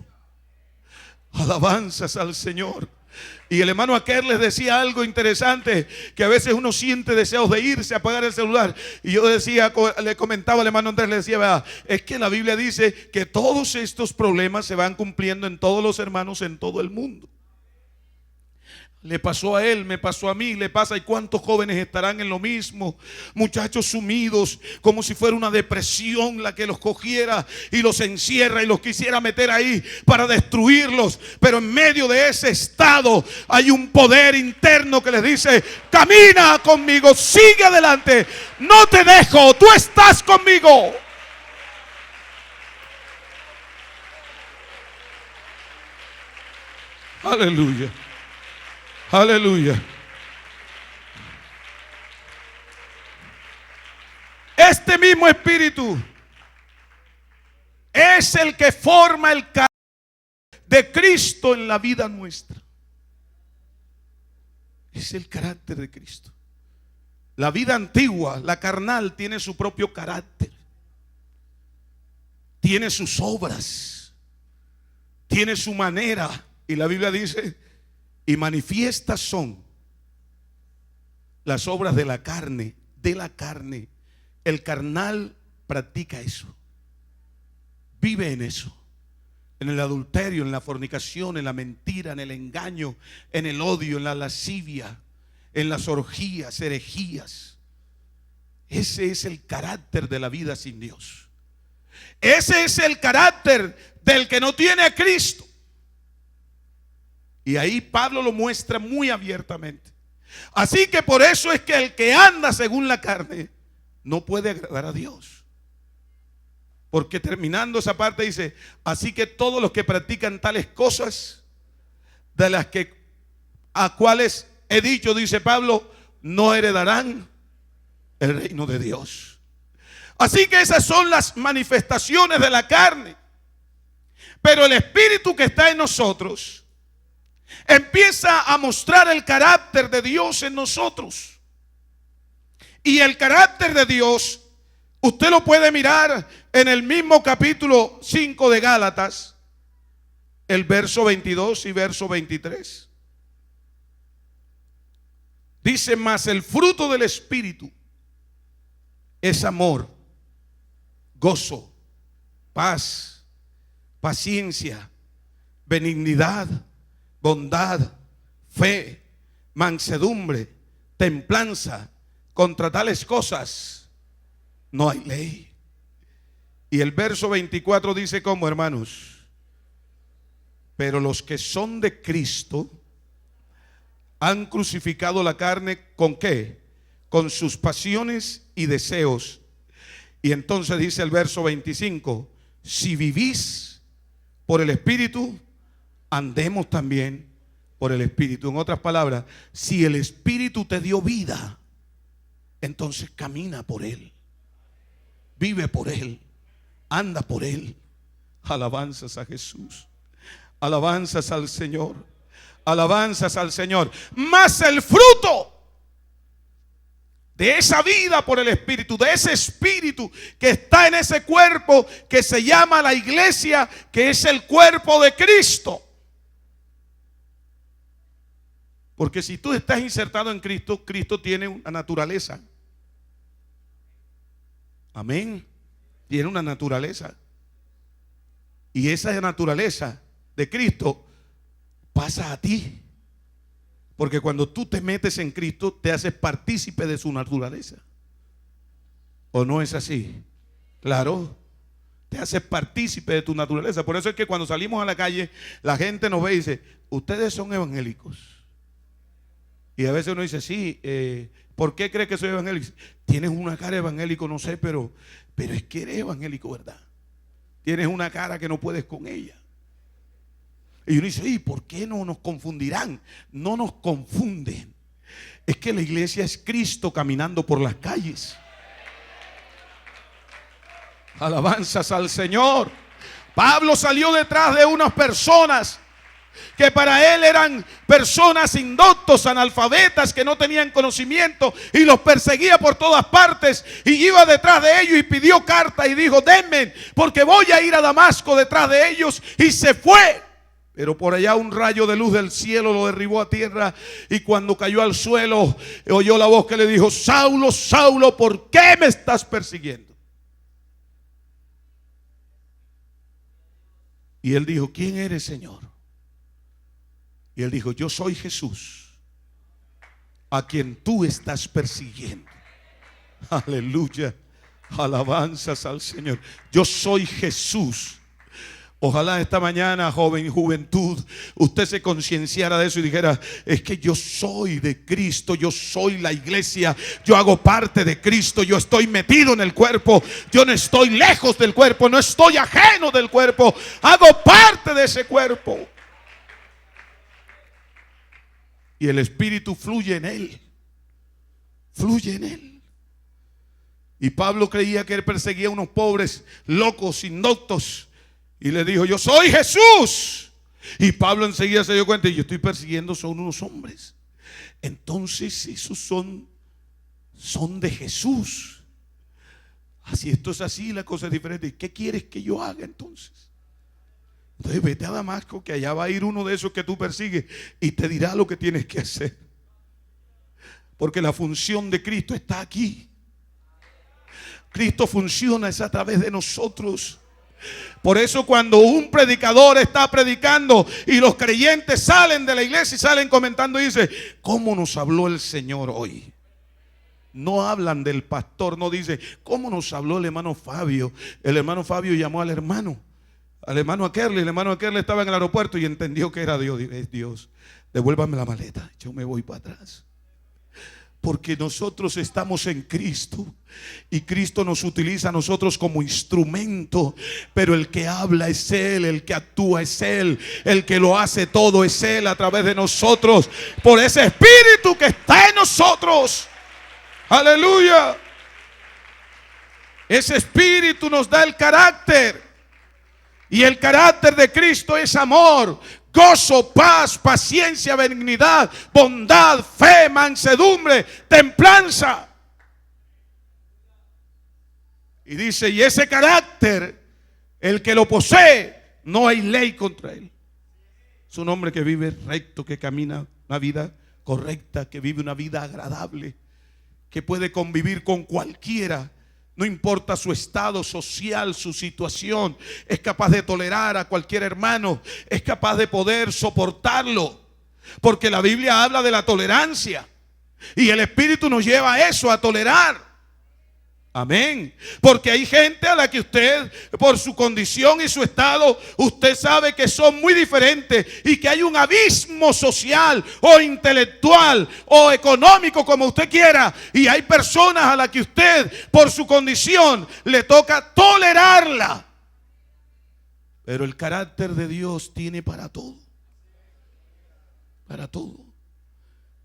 Alabanzas al Señor. Y el hermano aquel les decía algo interesante, que a veces uno siente deseos de irse a apagar el celular. Y yo decía, le comentaba al hermano Andrés, le decía, vea, es que la Biblia dice que todos estos problemas se van cumpliendo en todos los hermanos en todo el mundo. Le pasó a él, me pasó a mí, le pasa. ¿Y cuántos jóvenes estarán en lo mismo? Muchachos sumidos, como si fuera una depresión la que los cogiera y los encierra y los quisiera meter ahí para destruirlos. Pero en medio de ese estado hay un poder interno que les dice: camina conmigo, sigue adelante, no te dejo, tú estás conmigo. Aleluya. Aleluya. Este mismo Espíritu es el que forma el carácter de Cristo en la vida nuestra. Es el carácter de Cristo. La vida antigua, la carnal, tiene su propio carácter, tiene sus obras, tiene su manera. Y la Biblia dice: y manifiestas son las obras de la carne, de la carne. El carnal practica eso, vive en eso, en el adulterio, en la fornicación, en la mentira, en el engaño, en el odio, en la lascivia, en las orgías, herejías. Ese es el carácter de la vida sin Dios. Ese es el carácter del que no tiene a Cristo. Y ahí Pablo lo muestra muy abiertamente. Así que por eso es que el que anda según la carne no puede agradar a Dios. Porque terminando esa parte dice: así que todos los que practican tales cosas, de las que a cuales he dicho, dice Pablo, no heredarán el reino de Dios. Así que esas son las manifestaciones de la carne. Pero el Espíritu que está en nosotros empieza a mostrar el carácter de Dios en nosotros. Y el carácter de Dios usted lo puede mirar en el mismo capítulo 5 de Gálatas, el verso 22 y verso 23. Dice: mas el fruto del Espíritu es amor, gozo, paz, paciencia, benignidad, bondad, fe, mansedumbre, templanza. Contra tales cosas no hay ley. Y el verso 24 dice: ¿cómo, hermanos? Pero los que son de Cristo han crucificado la carne ¿con qué? Con sus pasiones y deseos. Y entonces dice el verso 25: si vivís por el Espíritu, andemos también por el Espíritu. En otras palabras, si el Espíritu te dio vida, entonces camina por Él, vive por Él, anda por Él. Alabanzas a Jesús, alabanzas al Señor, alabanzas al Señor. Más el fruto de esa vida por el Espíritu, de ese Espíritu que está en ese cuerpo que se llama la iglesia, que es el cuerpo de Cristo. Porque si tú estás insertado en Cristo, Cristo tiene una naturaleza. Amén. Tiene una naturaleza. Y esa naturaleza de Cristo pasa a ti. Porque cuando tú te metes en Cristo, te haces partícipe de su naturaleza. ¿O no es así? Claro. Te haces partícipe de tu naturaleza. Por eso es que cuando salimos a la calle, la gente nos ve y dice: ustedes son evangélicos. Y a veces uno dice: sí, ¿por qué cree que soy evangélico? Tienes una cara evangélico, no sé, pero es que eres evangélico, ¿verdad? Tienes una cara que no puedes con ella. Y uno dice: ¿y por qué no nos confundirán? No nos confunden. Es que la iglesia es Cristo caminando por las calles. Alabanzas al Señor. Pablo salió detrás de unas personas que para él eran personas indoctos, analfabetas, que no tenían conocimiento, y los perseguía por todas partes, y iba detrás de ellos y pidió carta y dijo: denme, porque voy a ir a Damasco detrás de ellos. Y se fue. Pero por allá un rayo de luz del cielo lo derribó a tierra, y cuando cayó al suelo oyó la voz que le dijo: Saulo, Saulo, ¿por qué me estás persiguiendo? Y él dijo: ¿quién eres, Señor? Y él dijo: yo soy Jesús, a quien tú estás persiguiendo. Aleluya, alabanzas al Señor. Yo soy Jesús. Ojalá esta mañana, joven y juventud, usted se concienciara de eso y dijera: es que yo soy de Cristo, yo soy la iglesia, yo hago parte de Cristo, yo estoy metido en el cuerpo, yo no estoy lejos del cuerpo, no estoy ajeno del cuerpo, hago parte de ese cuerpo. Y el Espíritu fluye en él, fluye en él. Y Pablo creía que él perseguía a unos pobres locos, indoctos, y le dijo: yo soy Jesús. Y Pablo enseguida se dio cuenta: y yo estoy persiguiendo son unos hombres. Entonces esos son de Jesús. Así esto es así, la cosa es diferente. ¿Qué quieres que yo haga entonces? Entonces vete a Damasco, que allá va a ir uno de esos que tú persigues y te dirá lo que tienes que hacer. Porque la función de Cristo está aquí. Cristo funciona es a través de nosotros. Por eso cuando un predicador está predicando y los creyentes salen de la iglesia y salen comentando y dicen: ¿cómo nos habló el Señor hoy? No hablan del pastor, no dice: ¿cómo nos habló el hermano Fabio? El hermano Fabio llamó al hermano Akerle. El hermano Akerle estaba en el aeropuerto y entendió que era Dios. Es Dios, devuélvame la maleta, yo me voy para atrás. Porque nosotros estamos en Cristo y Cristo nos utiliza a nosotros como instrumento, pero el que habla es Él, el que actúa es Él, el que lo hace todo es Él a través de nosotros, por ese Espíritu que está en nosotros. Aleluya. Ese Espíritu nos da el carácter, y el carácter de Cristo es amor, gozo, paz, paciencia, benignidad, bondad, fe, mansedumbre, templanza. Y dice: y ese carácter, el que lo posee, no hay ley contra él. Es un hombre que vive recto, que camina una vida correcta, que vive una vida agradable, que puede convivir con cualquiera. No importa su estado social, su situación, es capaz de tolerar a cualquier hermano, es capaz de poder soportarlo, porque la Biblia habla de la tolerancia y el Espíritu nos lleva a eso, a tolerar. Amén. Porque hay gente a la que usted, por su condición y su estado, usted sabe que son muy diferentes y que hay un abismo social o intelectual o económico, como usted quiera, y hay personas a las que usted, por su condición, le toca tolerarla. Pero el carácter de Dios tiene para todo. Para todo.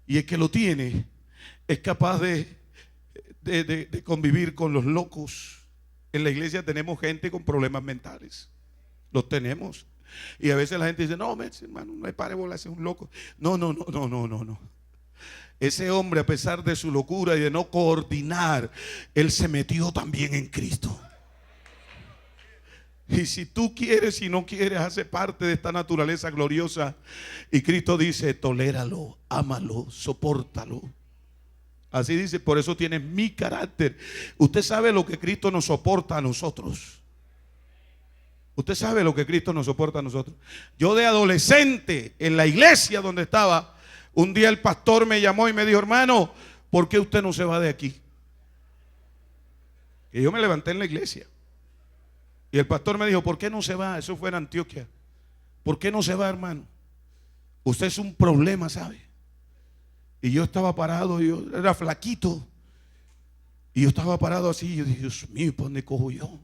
Y el que lo tiene es capaz de convivir con los locos. En la iglesia tenemos gente con problemas mentales. Los tenemos. Y a veces la gente dice: no, hermano, no me pare bola, ese es un loco. No. Ese hombre, a pesar de su locura y de no coordinar, él se metió también en Cristo. Y si tú quieres y no quieres, hace parte de esta naturaleza gloriosa. Y Cristo dice: toléralo, ámalo, sopórtalo. Así dice, por eso tiene mi carácter. Usted sabe lo que Cristo nos soporta a nosotros. Usted sabe lo que Cristo nos soporta a nosotros. Yo de adolescente, en la iglesia donde estaba, un día el pastor me llamó y me dijo: hermano, ¿por qué usted no se va de aquí? Y yo me levanté en la iglesia. Y el pastor me dijo: ¿por qué no se va? Eso fue en Antioquia. ¿Por qué no se va, hermano? Usted es un problema, ¿sabe? Y yo estaba parado, yo era flaquito, y yo estaba parado así, y yo dije: Dios mío, ¿para dónde cojo yo?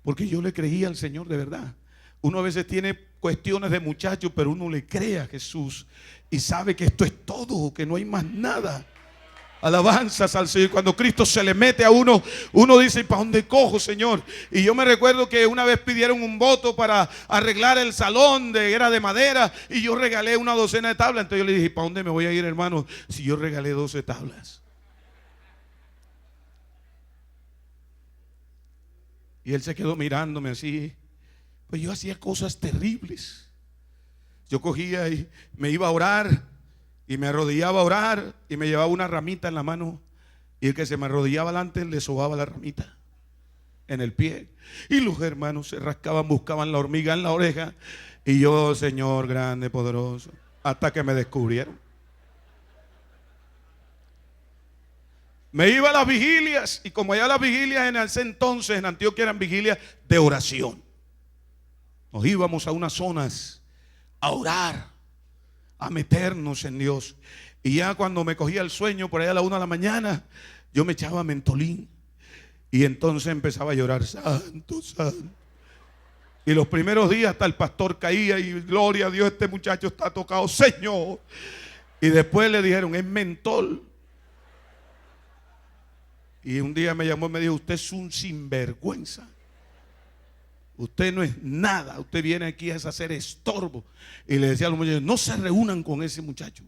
Porque yo le creía al Señor de verdad. Uno a veces tiene cuestiones de muchacho, pero uno le cree a Jesús y sabe que esto es todo, que no hay más nada. Alabanzas al Señor. Cuando Cristo se le mete a uno, uno dice: ¿para dónde cojo, Señor? Y yo me recuerdo que una vez pidieron un voto para arreglar el salón, era de madera, y yo regalé una docena de tablas. Entonces yo le dije: ¿para dónde me voy a ir, hermano, si yo regalé 12 tablas? Y él se quedó mirándome así. Pues yo hacía cosas terribles. Yo cogía y me iba a orar, y me arrodillaba a orar, y me llevaba una ramita en la mano, y el que se me arrodillaba delante le sobaba la ramita en el pie. Y los hermanos se rascaban, buscaban la hormiga en la oreja, y yo: Señor grande, poderoso, hasta que me descubrieron. Me iba a las vigilias, y como allá las vigilias en ese entonces en Antioquia eran vigilias de oración, nos íbamos a unas zonas a orar, a meternos en Dios. Y ya cuando me cogía el sueño por allá a la 1 de la mañana, yo me echaba mentolín, y entonces empezaba a llorar: santo, santo. Y los primeros días hasta el pastor caía y: gloria a Dios, este muchacho está tocado, Señor. Y después le dijeron: es mentol. Y un día me llamó y me dijo: usted es un sinvergüenza, usted no es nada, usted viene aquí a hacer estorbo. Y le decía a los muchachos: no se reúnan con ese muchacho,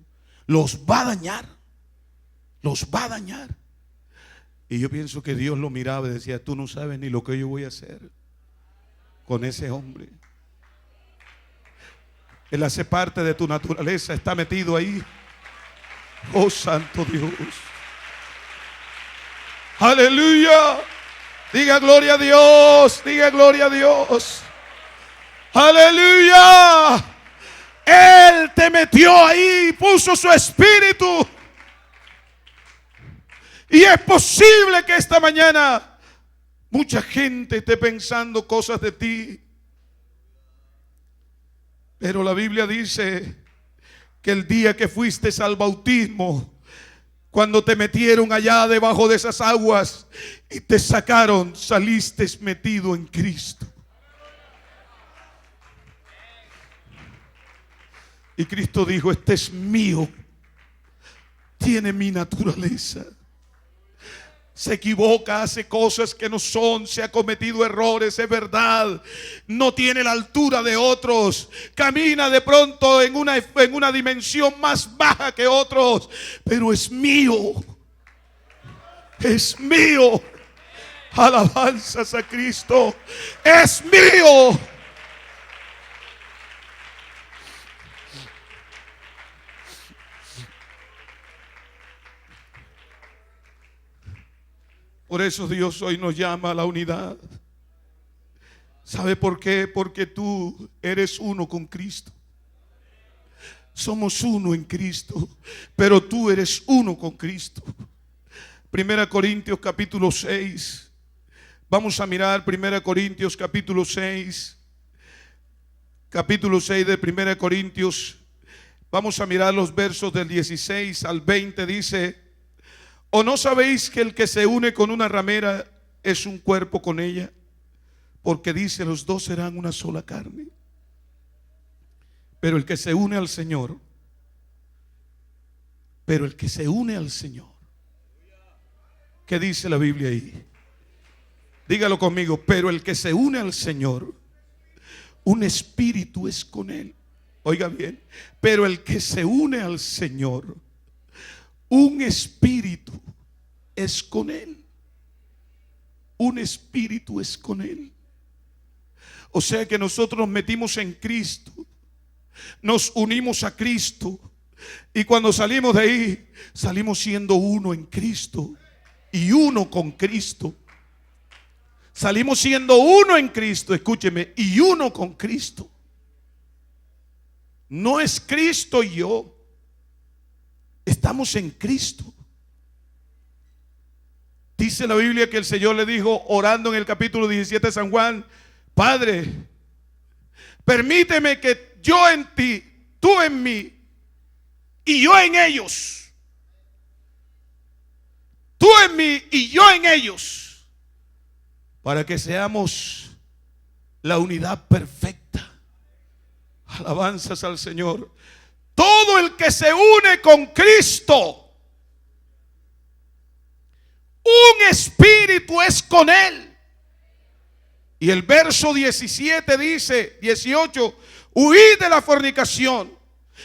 los va a dañar, los va a dañar. Y yo pienso que Dios lo miraba y decía: tú no sabes ni lo que yo voy a hacer con ese hombre. Él hace parte de tu naturaleza, está metido ahí. Oh santo Dios, aleluya. Diga gloria a Dios, diga gloria a Dios. Aleluya. Él te metió ahí, puso su espíritu. Y es posible que esta mañana mucha gente esté pensando cosas de ti, pero la Biblia dice que el día que fuiste al bautismo, cuando te metieron allá debajo de esas aguas y te sacaron, saliste metido en Cristo. Y Cristo dijo: este es mío, tiene mi naturaleza. Se equivoca, hace cosas que no son, se ha cometido errores, es verdad. No tiene la altura de otros, camina de pronto en una dimensión más baja que otros, pero es mío, es mío. Alabanzas a Cristo, es mío. Por eso Dios hoy nos llama a la unidad. ¿Sabe por qué? Porque tú eres uno con Cristo. Somos uno en Cristo, pero tú eres uno con Cristo. Primera Corintios capítulo 6. Vamos a mirar Primera Corintios capítulo 6. Capítulo 6 de Primera Corintios. Vamos a mirar los versos del 16 al 20. Dice: ¿o no sabéis que el que se une con una ramera es un cuerpo con ella? Porque dice: los dos serán una sola carne. Pero el que se une al Señor, ¿qué dice la Biblia ahí? Dígalo conmigo: pero el que se une al Señor, un espíritu es con él. Oiga bien, pero el que se une al Señor, un espíritu es con él. Un espíritu es con él. O sea que nosotros nos metimos en Cristo, nos unimos a Cristo, y cuando salimos de ahí, salimos siendo uno en Cristo y uno con Cristo. Salimos siendo uno en Cristo, escúcheme, y uno con Cristo. No es Cristo y yo, estamos en Cristo. Dice la Biblia que el Señor le dijo, orando en el capítulo 17 de San Juan: Padre, permíteme que yo en ti, tú en mí y yo en ellos, tú en mí y yo en ellos, para que seamos la unidad perfecta. Alabanzas al Señor. Todo el que se une con Cristo un espíritu es con él. Y el verso 17 dice, 18, huid de la fornicación.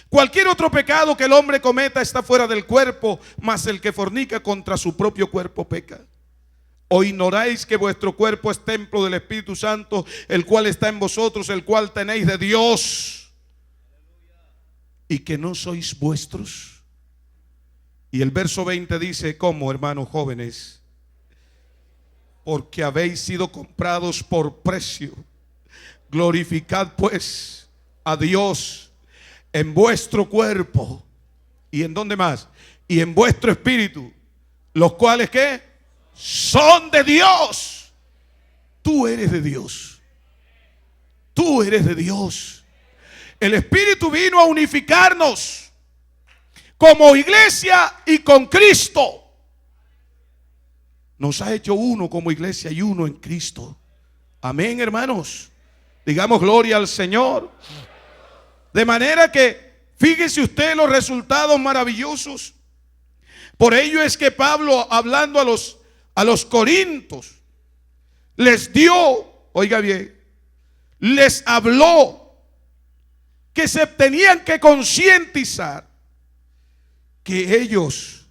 Cualquier otro pecado que el hombre cometa está fuera del cuerpo, mas el que fornica contra su propio cuerpo peca. ¿O ignoráis que vuestro cuerpo es templo del Espíritu Santo, el cual está en vosotros, el cual tenéis de Dios, y que no sois vuestros? Y el verso 20 dice, ¿cómo, hermanos jóvenes? Porque habéis sido comprados por precio. Glorificad pues a Dios en vuestro cuerpo. ¿Y en dónde más? Y en vuestro espíritu, los cuales ¿qué? Son de Dios. Tú eres de Dios. Tú eres de Dios. El Espíritu vino a unificarnos como iglesia y con Cristo. Nos ha hecho uno como iglesia y uno en Cristo. Amén, hermanos. Digamos gloria al Señor. De manera que fíjese usted los resultados maravillosos. Por ello es que Pablo, hablando a los corintios, les dio, oiga bien, les habló que se tenían que concientizar que ellos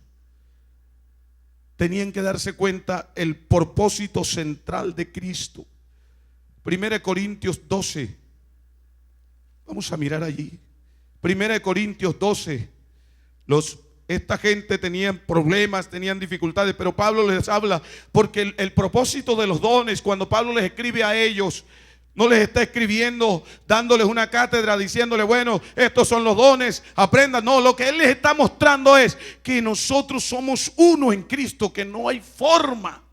tenían que darse cuenta el propósito central de Cristo. 1 Corintios 12. Vamos a mirar allí. 1 Corintios 12. Esta gente tenían problemas, tenían dificultades, pero Pablo les habla porque el propósito de los dones, cuando Pablo les escribe a ellos, no les está escribiendo dándoles una cátedra diciéndole, bueno, estos son los dones, aprendan. No, lo que él les está mostrando es que nosotros somos uno en Cristo, que no hay forma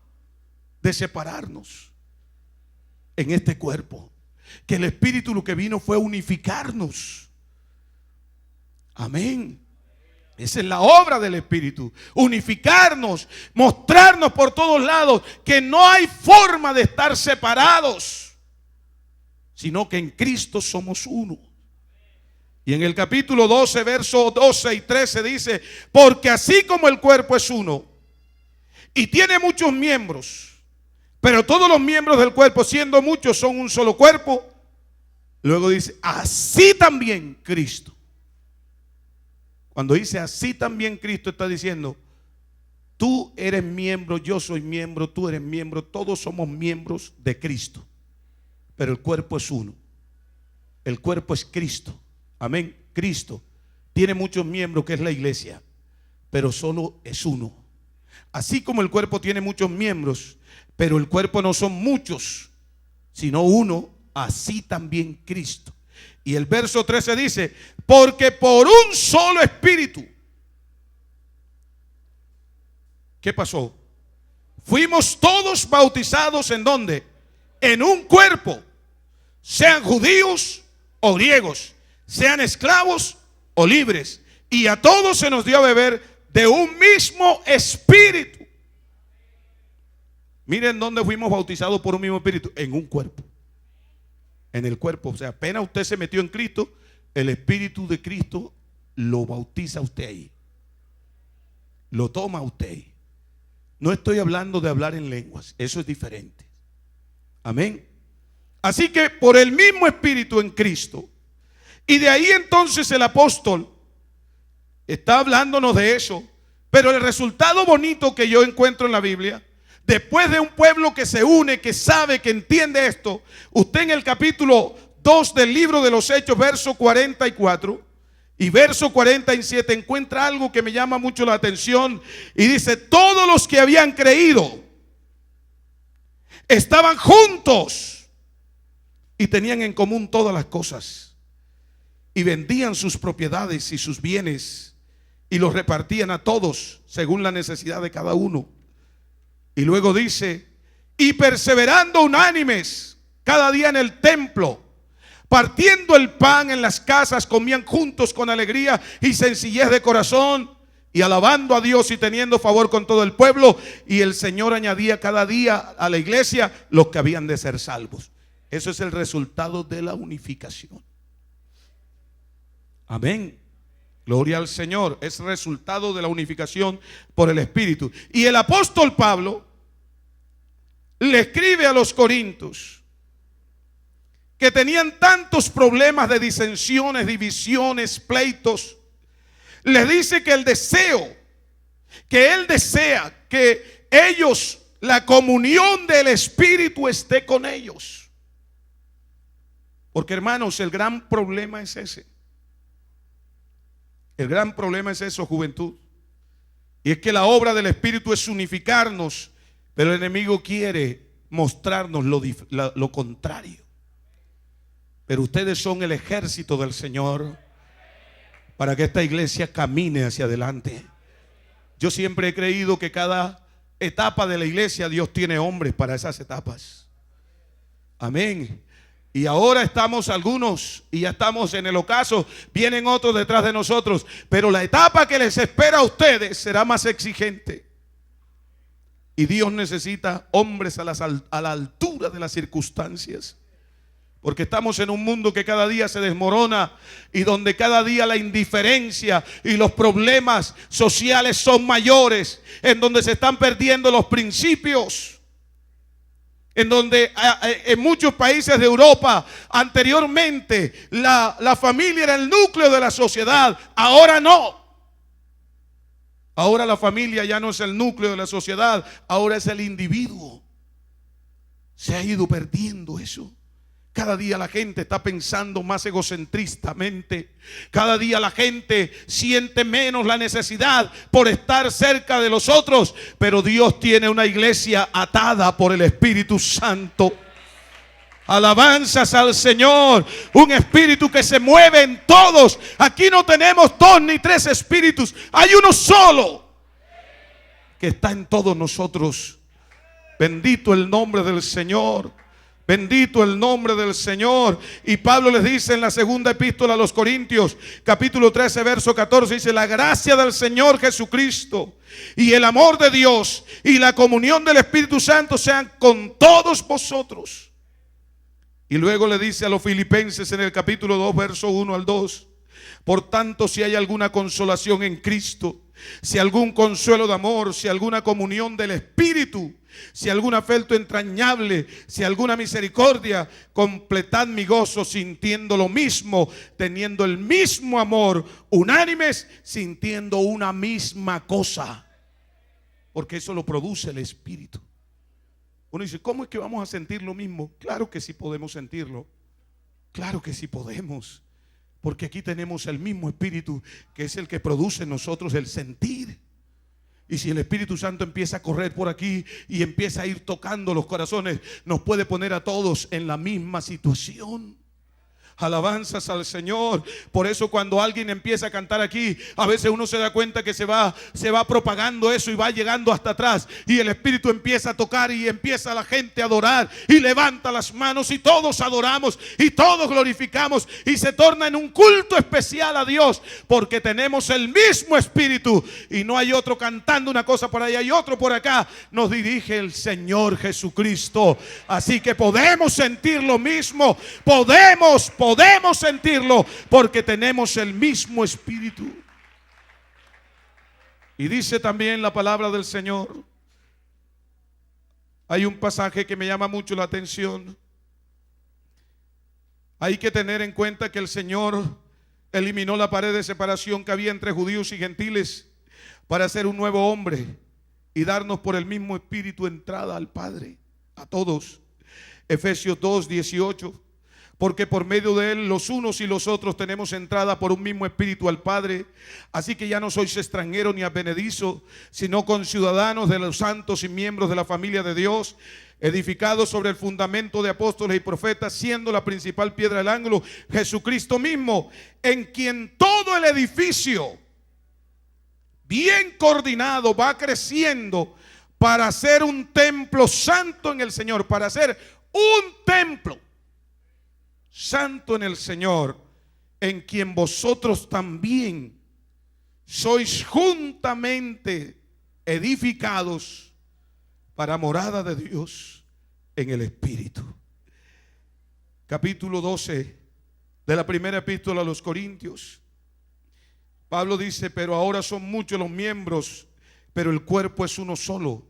de separarnos en este cuerpo, que el Espíritu lo que vino fue unificarnos. Amén. Esa es la obra del Espíritu, unificarnos, mostrarnos por todos lados que no hay forma de estar separados, sino que en Cristo somos uno. Y en el capítulo 12, versos 12 y 13 dice, porque así como el cuerpo es uno y tiene muchos miembros, pero todos los miembros del cuerpo, siendo muchos, son un solo cuerpo. Luego dice, así también Cristo. Cuando dice así también Cristo, está diciendo, tú eres miembro, yo soy miembro, tú eres miembro, todos somos miembros de Cristo. Pero el cuerpo es uno. El cuerpo es Cristo. Amén. Cristo tiene muchos miembros, que es la iglesia, pero solo es uno. Así como el cuerpo tiene muchos miembros, pero el cuerpo no son muchos, sino uno, así también Cristo. Y el verso 13 dice, porque por un solo espíritu. ¿Qué pasó? Fuimos todos bautizados ¿en dónde? En un cuerpo, sean judíos o griegos, sean esclavos o libres, y a todos se nos dio a beber de un mismo espíritu. Miren dónde fuimos bautizados por un mismo espíritu, en un cuerpo. En el cuerpo, o sea, apenas usted se metió en Cristo, el Espíritu de Cristo lo bautiza a usted ahí, lo toma usted ahí. No estoy hablando de hablar en lenguas, eso es diferente. Amén. Así que por el mismo Espíritu en Cristo, y de ahí entonces el apóstol está hablándonos de eso. Pero el resultado bonito que yo encuentro en la Biblia, después de un pueblo que se une, que sabe, que entiende esto, usted en el capítulo 2 del libro de los Hechos, verso 44 y verso 47, encuentra algo que me llama mucho la atención. Y dice, todos los que habían creído estaban juntos y tenían en común todas las cosas, y vendían sus propiedades y sus bienes y los repartían a todos según la necesidad de cada uno. Y luego dice, y perseverando unánimes cada día en el templo, partiendo el pan en las casas, comían juntos con alegría y sencillez de corazón, y alabando a Dios y teniendo favor con todo el pueblo. Y el Señor añadía cada día a la iglesia los que habían de ser salvos. Eso es el resultado de la unificación. Amén. Gloria al Señor. Es resultado de la unificación por el Espíritu. Y el apóstol Pablo le escribe a los corintios que tenían tantos problemas de disensiones, divisiones, pleitos. Les dice que el deseo, que él desea que ellos, la comunión del Espíritu esté con ellos. Porque, hermanos, el gran problema es ese. El gran problema es eso, juventud. Y es que la obra del Espíritu es unificarnos, pero el enemigo quiere mostrarnos lo contrario. Pero ustedes son el ejército del Señor para que esta iglesia camine hacia adelante. Yo siempre he creído que cada etapa de la iglesia Dios tiene hombres para esas etapas. Amén. Y ahora estamos algunos y ya estamos en el ocaso, vienen otros detrás de nosotros, pero la etapa que les espera a ustedes será más exigente. Y Dios necesita hombres a la altura de las circunstancias. Porque estamos en un mundo que cada día se desmorona y donde cada día la indiferencia y los problemas sociales son mayores, en donde se están perdiendo los principios. En donde en muchos países de Europa anteriormente la familia era el núcleo de la sociedad, ahora no. Ahora la familia ya no es el núcleo de la sociedad, ahora es el individuo. Se ha ido perdiendo eso. Cada día la gente está pensando más egocentristamente. Cada día la gente siente menos la necesidad por estar cerca de los otros. Pero Dios tiene una iglesia atada por el Espíritu Santo. Alabanzas al Señor. Un espíritu que se mueve en todos. Aquí no tenemos 2 ni 3 espíritus. Hay uno solo que está en todos nosotros. Bendito el nombre del Señor. Bendito el nombre del Señor. Y Pablo les dice en la segunda epístola a los Corintios, capítulo 13, verso 14, dice: la gracia del Señor Jesucristo y el amor de Dios y la comunión del Espíritu Santo sean con todos vosotros. Y luego le dice a los filipenses en el capítulo 2, verso 1 al 2: por tanto, si hay alguna consolación en Cristo, si algún consuelo de amor, si alguna comunión del Espíritu, si algún afecto entrañable, si alguna misericordia, completad mi gozo sintiendo lo mismo, teniendo el mismo amor, unánimes, sintiendo una misma cosa. Porque eso lo produce el Espíritu. Uno dice, ¿cómo es que vamos a sentir lo mismo? Claro que sí podemos sentirlo. Claro que sí podemos. Porque aquí tenemos el mismo Espíritu que es el que produce en nosotros el sentir. Y si el Espíritu Santo empieza a correr por aquí y empieza a ir tocando los corazones, nos puede poner a todos en la misma situación. Alabanzas al Señor. Por eso cuando alguien empieza a cantar aquí, a veces uno se da cuenta que se va propagando eso y va llegando hasta atrás, y el Espíritu empieza a tocar y empieza la gente a adorar y levanta las manos y todos adoramos y todos glorificamos y se torna en un culto especial a Dios, porque tenemos el mismo Espíritu y no hay otro cantando una cosa por allá y otro por acá. Nos dirige el Señor Jesucristo. Así que podemos sentir lo mismo, podemos sentirlo, porque tenemos el mismo Espíritu. Y dice también la palabra del Señor, hay un pasaje que me llama mucho la atención. Hay que tener en cuenta que el Señor eliminó la pared de separación que había entre judíos y gentiles para hacer un nuevo hombre y darnos por el mismo Espíritu entrada al Padre, a todos. Efesios 2, 18. Porque por medio de él los unos y los otros tenemos entrada por un mismo Espíritu al Padre. Así que ya no sois extranjeros ni advenedizos, sino conciudadanos de los santos y miembros de la familia de Dios, edificados sobre el fundamento de apóstoles y profetas, siendo la principal piedra del ángulo Jesucristo mismo, en quien todo el edificio, bien coordinado, va creciendo para ser un templo santo en el Señor, para ser un templo santo en el Señor, en quien vosotros también sois juntamente edificados para morada de Dios en el Espíritu. Capítulo 12 de la primera epístola a los Corintios. Pablo dice, pero ahora son muchos los miembros, pero el cuerpo es uno solo.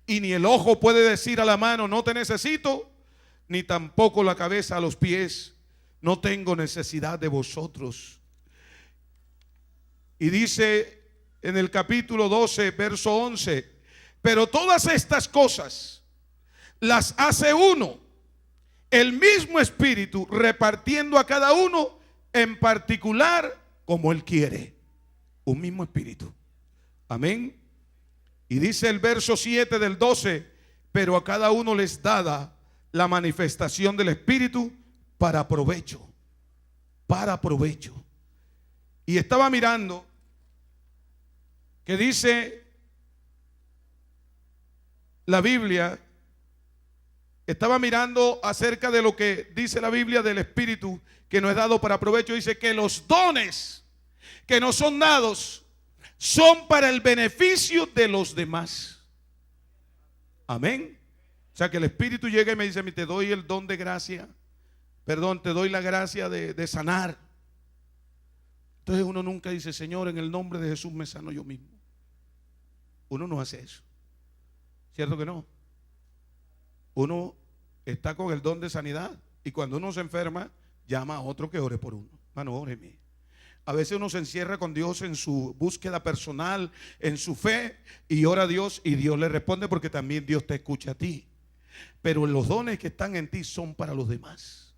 Y ni el ojo puede decir a la mano, no te necesito, ni tampoco la cabeza a los pies, no tengo necesidad de vosotros. Y dice en el capítulo 12, verso 11, pero todas estas cosas las hace uno, el mismo Espíritu, repartiendo a cada uno en particular como Él quiere. Un mismo Espíritu. Amén. Y dice el verso 7 del 12, pero a cada uno les dada la manifestación del Espíritu para provecho. Para provecho. Y estaba mirando que dice la Biblia, estaba mirando acerca de lo que dice la Biblia del Espíritu que nos es dado para provecho. Dice que los dones que nos son dados son para el beneficio de los demás. Amén. O sea que el Espíritu llega y me dice, te doy el don de gracia, perdón, te doy la gracia de sanar. Entonces uno nunca dice, Señor, en el nombre de Jesús me sano yo mismo. Uno no hace eso. ¿Cierto que no? Uno está con el don de sanidad y cuando uno se enferma, llama a otro que ore por uno. Hermano, óreme. A veces uno se encierra con Dios en su búsqueda personal, en su fe, y ora a Dios y Dios le responde porque también Dios te escucha a ti. Pero los dones que están en ti son para los demás.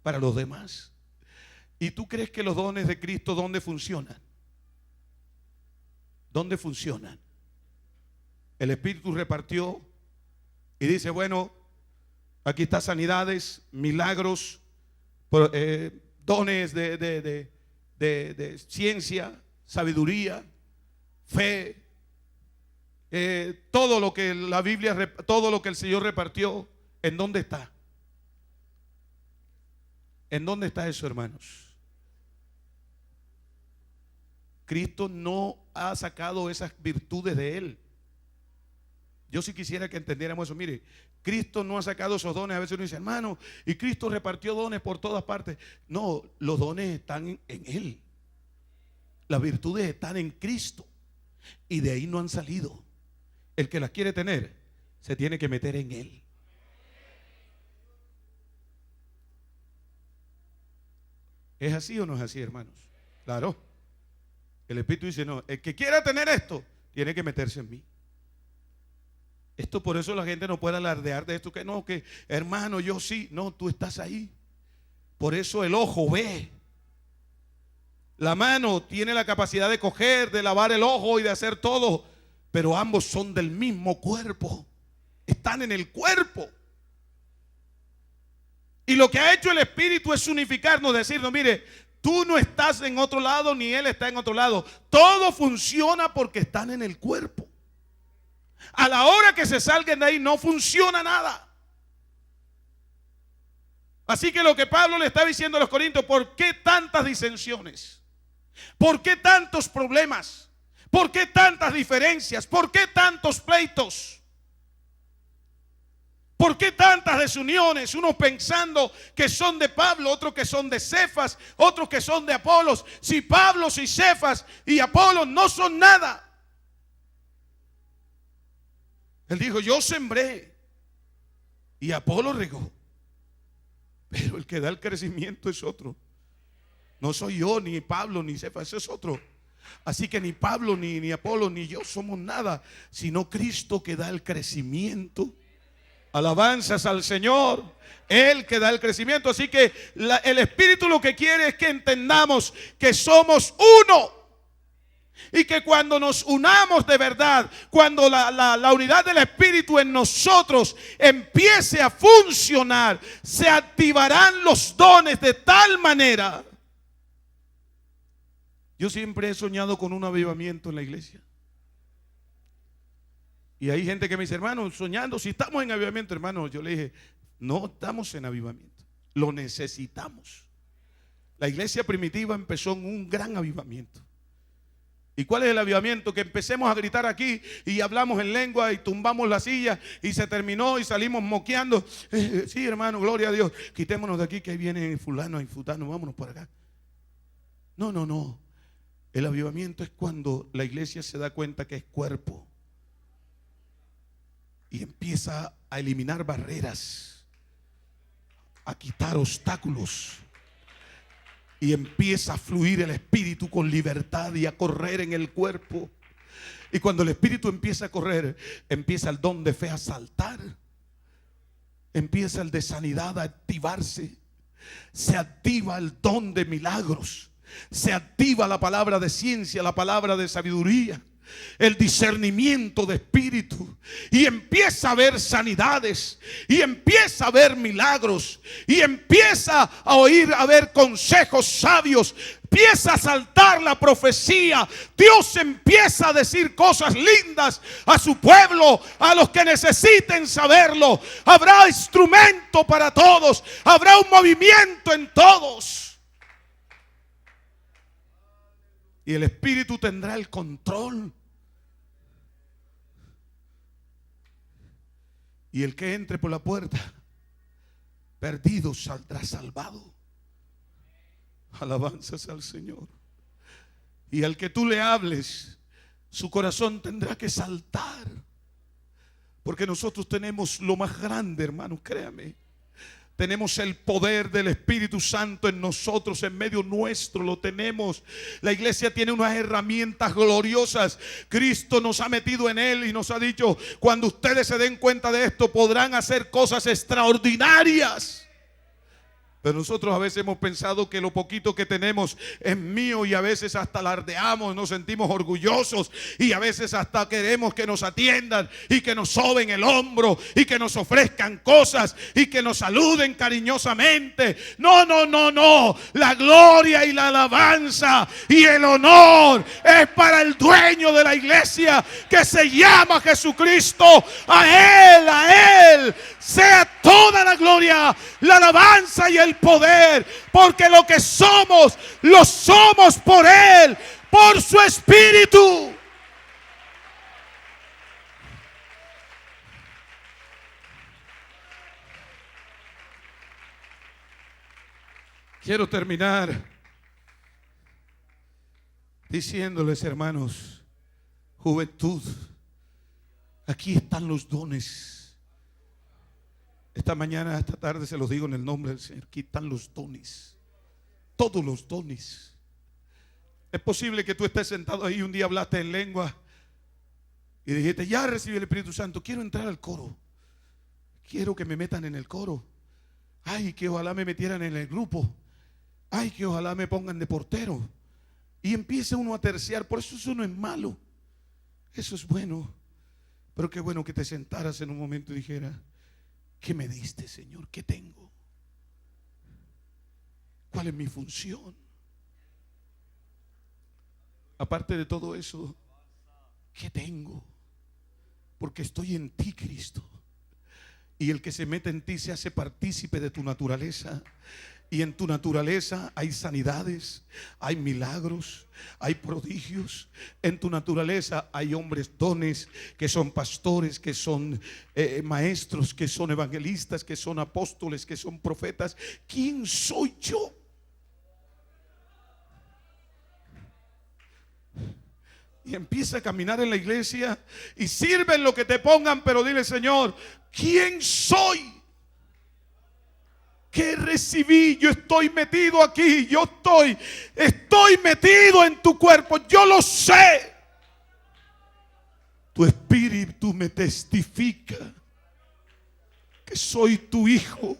Para los demás. ¿Y tú crees que los dones de Cristo dónde funcionan? ¿Dónde funcionan? El Espíritu repartió y dice, bueno, aquí está sanidades, milagros, dones de ciencia, sabiduría, fe, todo lo que la Biblia, todo lo que el Señor repartió. ¿En dónde está? ¿En dónde está eso, hermanos? Cristo no ha sacado esas virtudes de Él. Yo sí quisiera que entendiéramos eso. Mire, Cristo no ha sacado esos dones. A veces uno dice, hermano, y Cristo repartió dones por todas partes. No, los dones están en Él. Las virtudes están en Cristo. Y de ahí no han salido. El que las quiere tener, se tiene que meter en Él. ¿Es así o no es así, hermanos? Claro. El Espíritu dice, no, el que quiera tener esto, tiene que meterse en mí. Esto por eso la gente no puede alardear de esto, que no, que hermano, yo sí. No, tú estás ahí. Por eso el ojo ve. La mano tiene la capacidad de coger, de lavar el ojo y de hacer todo. Pero ambos son del mismo cuerpo. Están en el cuerpo. Y lo que ha hecho el Espíritu es unificarnos, decirnos, mire, tú no estás en otro lado ni Él está en otro lado. Todo funciona porque están en el cuerpo. A la hora que se salgan de ahí no funciona nada. Así que lo que Pablo le está diciendo a los corintios, ¿por qué tantas disensiones? ¿Por qué tantos problemas? ¿Por qué tantas diferencias? ¿Por qué tantos pleitos? ¿Por qué tantas desuniones? Unos pensando que son de Pablo, otros que son de Cefas, otros que son de Apolos. Si Pablo, si Cefas y Apolos no son nada. Él dijo, yo sembré y Apolo regó, pero el que da el crecimiento es otro. No soy yo, ni Pablo, ni Cefas, ese es otro. Así que ni Pablo, ni Apolo, ni yo somos nada, sino Cristo que da el crecimiento. Alabanzas al Señor, Él que da el crecimiento. Así que el Espíritu lo que quiere es que entendamos que somos uno. Y que cuando nos unamos de verdad, cuando la unidad del Espíritu en nosotros empiece a funcionar, se activarán los dones de tal manera. Yo siempre he soñado con un avivamiento en la iglesia. Y hay gente que me dice, hermano, soñando, si estamos en avivamiento, hermano. Yo le dije, no estamos en avivamiento, lo necesitamos. La iglesia primitiva empezó en un gran avivamiento. ¿Y cuál es el avivamiento? Que empecemos a gritar aquí y hablamos en lengua y tumbamos la silla y se terminó y salimos moqueando. Sí, hermano, gloria a Dios. Quitémonos de aquí que ahí viene fulano y fulano, vámonos por acá. No. El avivamiento es cuando la iglesia se da cuenta que es cuerpo y empieza a eliminar barreras, a quitar obstáculos, y empieza a fluir el espíritu con libertad y a correr en el cuerpo. Y cuando el espíritu empieza a correr, empieza el don de fe a saltar, empieza el de sanidad a activarse, se activa el don de milagros, se activa la palabra de ciencia, la palabra de sabiduría, el discernimiento de espíritu, y empieza a haber sanidades, y empieza a haber milagros, y empieza a oír, a ver consejos sabios, empieza a saltar la profecía. Dios empieza a decir cosas lindas a su pueblo, a los que necesiten saberlo. Habrá instrumento para todos, habrá un movimiento en todos, y el espíritu tendrá el control. Y el que entre por la puerta perdido saldrá salvado. Alabanzas al Señor. Y al que tú le hables, su corazón tendrá que saltar, porque nosotros tenemos lo más grande, hermanos, créame. Tenemos el poder del Espíritu Santo en nosotros, en medio nuestro lo tenemos. La iglesia tiene unas herramientas gloriosas. Cristo nos ha metido en él y nos ha dicho: cuando ustedes se den cuenta de esto, podrán hacer cosas extraordinarias. Pero nosotros a veces hemos pensado que lo poquito que tenemos es mío, y a veces hasta alardeamos, nos sentimos orgullosos, y a veces hasta queremos que nos atiendan y que nos soben el hombro y que nos ofrezcan cosas y que nos saluden cariñosamente. No, no, no, no. La gloria y la alabanza y el honor es para el dueño de la iglesia, que se llama Jesucristo. A Él sea toda la gloria, la alabanza y el poder, porque lo que somos, lo somos por Él, por su Espíritu. Quiero terminar diciéndoles, hermanos, juventud, aquí están los dones. Esta mañana, esta tarde se los digo en el nombre del Señor. Aquí están los dones, todos los dones. Es posible que tú estés sentado ahí y un día hablaste en lengua y dijiste: ya recibí el Espíritu Santo, quiero entrar al coro, quiero que me metan en el coro. Ay, que ojalá me metieran en el grupo. Ay, que ojalá me pongan de portero. Y empieza uno a terciar. Por eso no es malo, eso es bueno. Pero qué bueno que te sentaras en un momento y dijeras: ¿qué me diste, Señor? ¿Qué tengo? ¿Cuál es mi función? Aparte de todo eso, ¿qué tengo? Porque estoy en ti, Cristo. Y el que se mete en ti se hace partícipe de tu naturaleza. Y en tu naturaleza hay sanidades, hay milagros, hay prodigios. En tu naturaleza hay hombres dones, que son pastores, que son maestros, que son evangelistas, que son apóstoles, que son profetas. ¿Quién soy yo? Y empieza a caminar en la iglesia y sirve en lo que te pongan, pero dile: Señor, ¿quién soy? ¿Qué recibí? Yo estoy metido aquí, yo estoy metido en tu cuerpo, yo lo sé. Tu espíritu me testifica que soy tu hijo.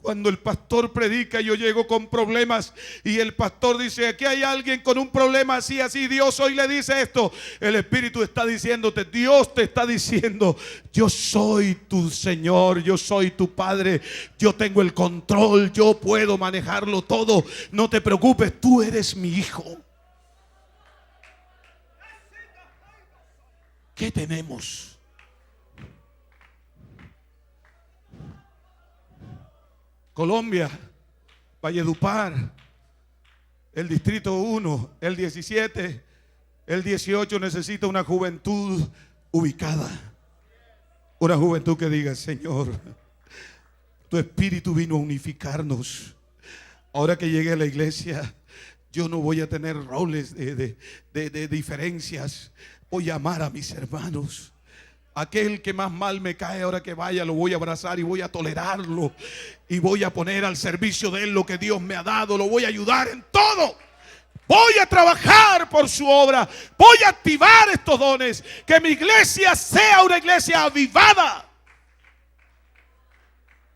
Cuando el pastor predica, yo llego con problemas y el pastor dice: aquí hay alguien con un problema así, así. Dios hoy le dice esto. El Espíritu está diciéndote, Dios te está diciendo: yo soy tu Señor, yo soy tu Padre, yo tengo el control, yo puedo manejarlo todo. No te preocupes, tú eres mi hijo. ¿Qué tenemos? Colombia, Valledupar, el distrito 1, el 17, el 18 necesita una juventud ubicada. Una juventud que diga: Señor, tu espíritu vino a unificarnos. Ahora que llegue a la iglesia, Yo no voy a tener roles de diferencias. Voy a amar a mis hermanos. Aquel que más mal me cae, ahora que vaya, lo voy a abrazar y voy a tolerarlo. Y voy a poner al servicio de él lo que Dios me ha dado. Lo voy a ayudar en todo. Voy a trabajar por su obra. Voy a activar estos dones. Que mi iglesia sea una iglesia avivada.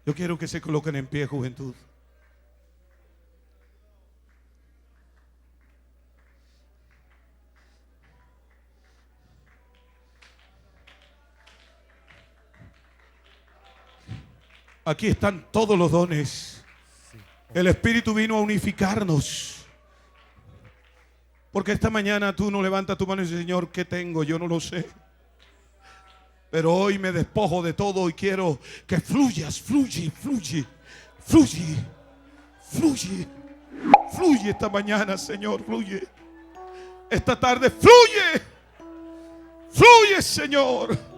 Yo quiero que se coloquen en pie, juventud. Aquí están todos los dones. El Espíritu vino a unificarnos. Porque esta mañana tú no levantas tu mano y dices: Señor, ¿qué tengo? Yo no lo sé. Pero hoy me despojo de todo y quiero que fluyas, fluye. Fluye esta mañana, Señor, fluye. Esta tarde, fluye, Señor.